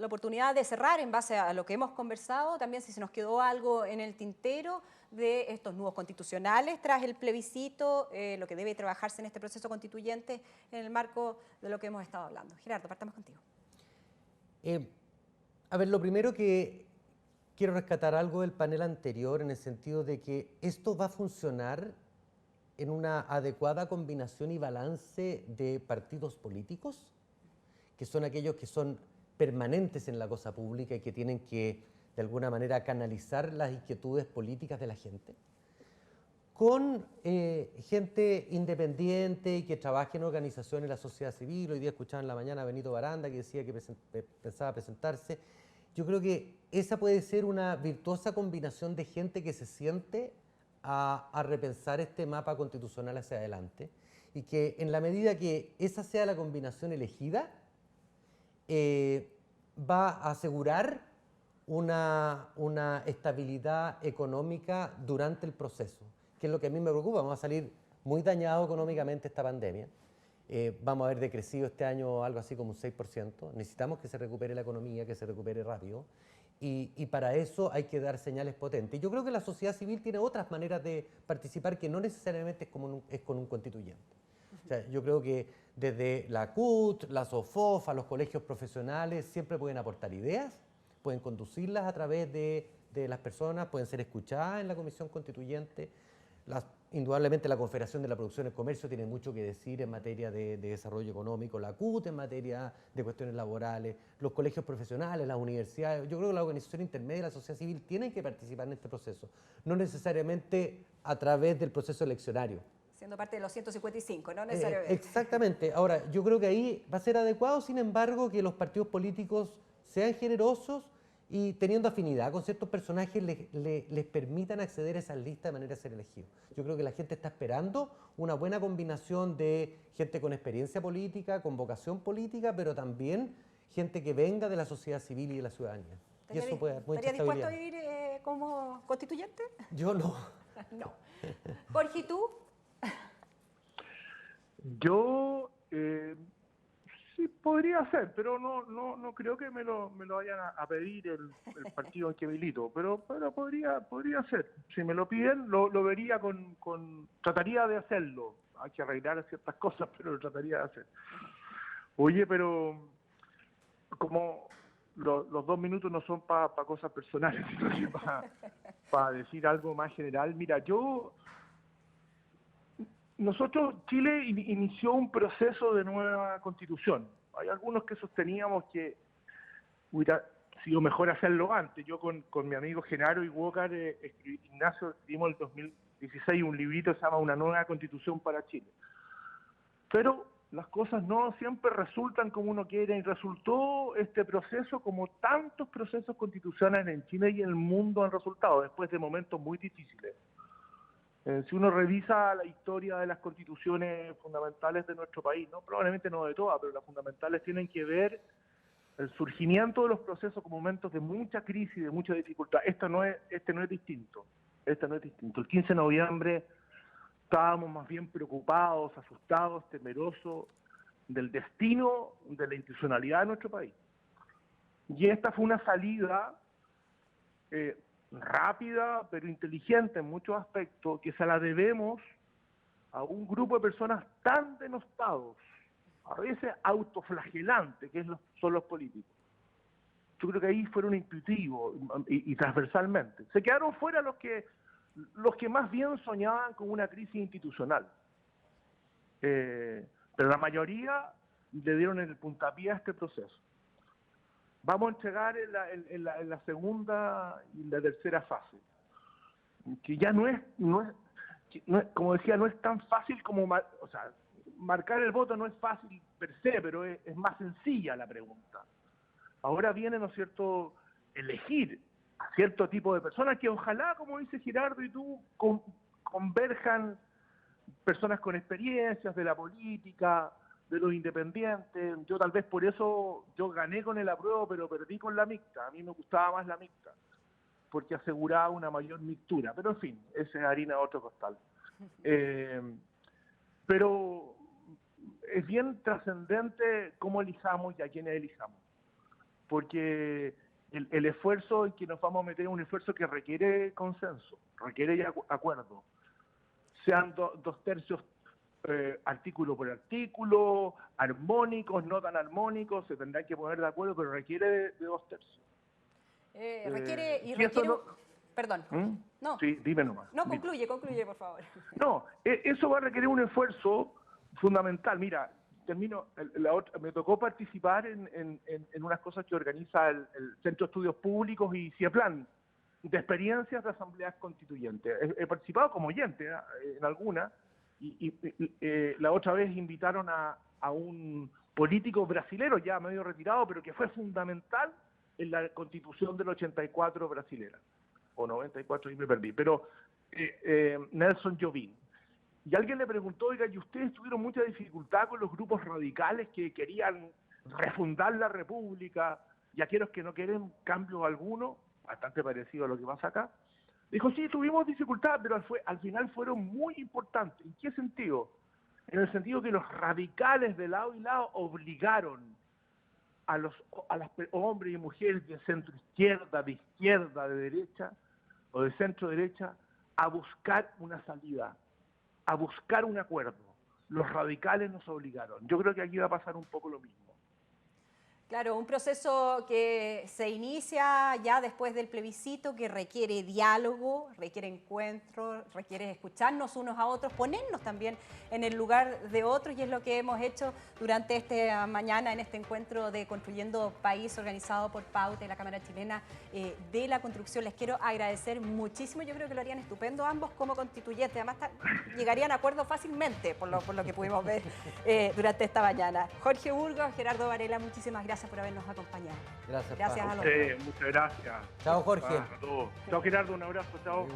oportunidad de cerrar en base a lo que hemos conversado, también si se nos quedó algo en el tintero de estos nuevos constitucionales tras el plebiscito, lo que debe trabajarse en este proceso constituyente en el marco de lo que hemos estado hablando. Gerardo, partamos contigo. A ver, lo primero que quiero rescatar algo del panel anterior en el sentido de que esto va a funcionar en una adecuada combinación y balance de partidos políticos, que son aquellos que son permanentes en la cosa pública y que tienen que, de alguna manera, canalizar las inquietudes políticas de la gente, con gente independiente y que trabaje en organizaciones de la sociedad civil. Hoy día escuchaba en la mañana a Benito Baranda que decía que pensaba presentarse. Yo creo que esa puede ser una virtuosa combinación de gente que se siente a repensar este mapa constitucional hacia adelante y que en la medida que esa sea la combinación elegida, va a asegurar una estabilidad económica durante el proceso, que es lo que a mí me preocupa. Vamos a salir muy dañados económicamente esta pandemia. Vamos a haber decrecido este año algo así como un 6%. Necesitamos que se recupere la economía, que se recupere rápido. Y para eso hay que dar señales potentes. Yo creo que la sociedad civil tiene otras maneras de participar que no necesariamente es con un constituyente. O sea, yo creo que desde la CUT, la SOFOF, a los colegios profesionales siempre pueden aportar ideas, pueden conducirlas a través de las personas, pueden ser escuchadas en la Comisión Constituyente. Indudablemente la Confederación de la Producción y el Comercio tiene mucho que decir en materia de desarrollo económico, la CUT en materia de cuestiones laborales, los colegios profesionales, las universidades. Yo creo que la organización intermedia y la sociedad civil tienen que participar en este proceso, no necesariamente a través del proceso eleccionario. Siendo parte de los 155, no necesariamente. Exactamente. Ahora, yo creo que ahí va a ser adecuado, sin embargo, que los partidos políticos sean generosos y teniendo afinidad con ciertos personajes les permitan acceder a esas listas de manera de ser elegidos. Yo creo que la gente está esperando una buena combinación de gente con experiencia política, con vocación política, pero también gente que venga de la sociedad civil y de la ciudadanía. Y eso puede dar mucha ¿Estaría dispuesto estabilidad. a ir como constituyente? Yo no. No. Jorge, ¿y tú? Yo sí podría ser, pero no creo que me lo vayan a pedir el partido en que milito, pero podría ser. Si me lo piden, lo vería trataría de hacerlo. Hay que arreglar ciertas cosas, pero lo trataría de hacer. Oye, pero como los 2 minutos no son para cosas personales, sino para decir algo más general. Mira, nosotros, Chile inició un proceso de nueva constitución. Hay algunos que sosteníamos que hubiera sido mejor hacerlo antes. Yo con mi amigo Genaro y Walker, Ignacio, escribimos en el 2016 un librito que se llama Una nueva constitución para Chile. Pero las cosas no siempre resultan como uno quiere, y resultó este proceso como tantos procesos constitucionales en Chile y en el mundo han resultado, después de momentos muy difíciles. Si uno revisa la historia de las constituciones fundamentales de nuestro país, probablemente no de todas, pero las fundamentales tienen que ver el surgimiento de los procesos como momentos de mucha crisis, de mucha dificultad. Este no es distinto. El 15 de noviembre estábamos más bien preocupados, asustados, temerosos del destino de la institucionalidad de nuestro país. Y esta fue una salida rápida, pero inteligente en muchos aspectos, que se la debemos a un grupo de personas tan denostados, a veces autoflagelantes, que son los políticos. Yo creo que ahí fueron intuitivos y transversalmente. Se quedaron fuera los que más bien soñaban con una crisis institucional. Pero la mayoría le dieron el puntapié a este proceso. Vamos a entregar en la segunda y la tercera fase, que ya no es, como decía, no es tan fácil como, marcar el voto no es fácil per se, pero es más sencilla la pregunta. Ahora viene, ¿no es cierto?, elegir a cierto tipo de personas que ojalá, como dice Gerardo y tú, converjan personas con experiencias de la política, de los independientes. Yo tal vez por eso yo gané con el apruebo, pero perdí con la mixta. A mí me gustaba más la mixta, porque aseguraba una mayor mixtura. Pero en fin, esa es harina de otro costal. Pero es bien trascendente cómo elijamos y a quiénes elijamos. Porque el esfuerzo en que nos vamos a meter es un esfuerzo que requiere consenso, requiere acuerdo. Sean 2/3 artículo por artículo, armónicos, no tan armónicos, se tendrán que poner de acuerdo, pero requiere de 2/3. Requiere... Perdón. No. Sí, dime nomás. No, concluye, por favor. No, eso va a requerir un esfuerzo fundamental. Mira, me tocó participar en unas cosas que organiza el Centro de Estudios Públicos y CIEPLAN, de experiencias de asambleas constituyentes. He participado como oyente en algunas, y la otra vez invitaron a un político brasilero ya medio retirado, pero que fue fundamental en la constitución del 84 brasilera, o 94, y me perdí, pero Nelson Jobim. Y alguien le preguntó, oiga, ¿y ustedes tuvieron mucha dificultad con los grupos radicales que querían refundar la república y aquellos que no quieren cambios alguno? Bastante parecido a lo que pasa acá. Dijo, sí, tuvimos dificultad, pero al final fueron muy importantes. ¿En qué sentido? En el sentido que los radicales de lado y lado obligaron a los hombres y mujeres de centro izquierda, de derecha o de centro derecha a buscar una salida, a buscar un acuerdo. Los radicales nos obligaron. Yo creo que aquí va a pasar un poco lo mismo. Claro, un proceso que se inicia ya después del plebiscito, que requiere diálogo, requiere encuentro, requiere escucharnos unos a otros, ponernos también en el lugar de otros, y es lo que hemos hecho durante esta mañana en este encuentro de Construyendo País organizado por Pauta y la Cámara Chilena de la Construcción. Les quiero agradecer muchísimo, yo creo que lo harían estupendo ambos como constituyentes, además llegarían a acuerdo fácilmente por lo que pudimos ver durante esta mañana. Jorge Burgos, Gerardo Varela, muchísimas gracias gracias por habernos acompañado. Gracias, Gracias a los Muchas gracias. Chao, Jorge. A todos. Chao, Gerardo, un abrazo, chao.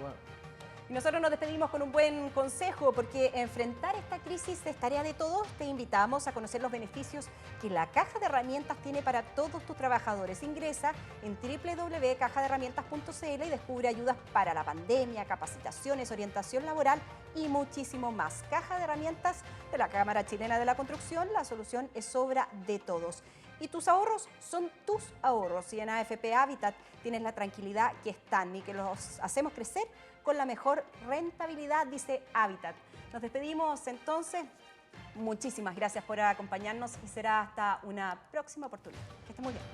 Y nosotros nos despedimos con un buen consejo, porque enfrentar esta crisis es tarea de todos. Te invitamos a conocer los beneficios que la Caja de Herramientas tiene para todos tus trabajadores. Ingresa en www.cajadeherramientas.cl y descubre ayudas para la pandemia, capacitaciones, orientación laboral y muchísimo más. Caja de Herramientas de la Cámara Chilena de la Construcción, la solución es obra de todos. Y tus ahorros son tus ahorros. Y en AFP Habitat tienes la tranquilidad que están y que los hacemos crecer con la mejor rentabilidad, dice Habitat. Nos despedimos entonces. Muchísimas gracias por acompañarnos y será hasta una próxima oportunidad. Que estén muy bien.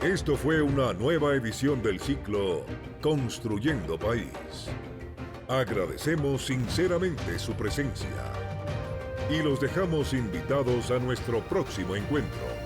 Esto fue una nueva edición del ciclo Construyendo País. Agradecemos sinceramente su presencia y los dejamos invitados a nuestro próximo encuentro.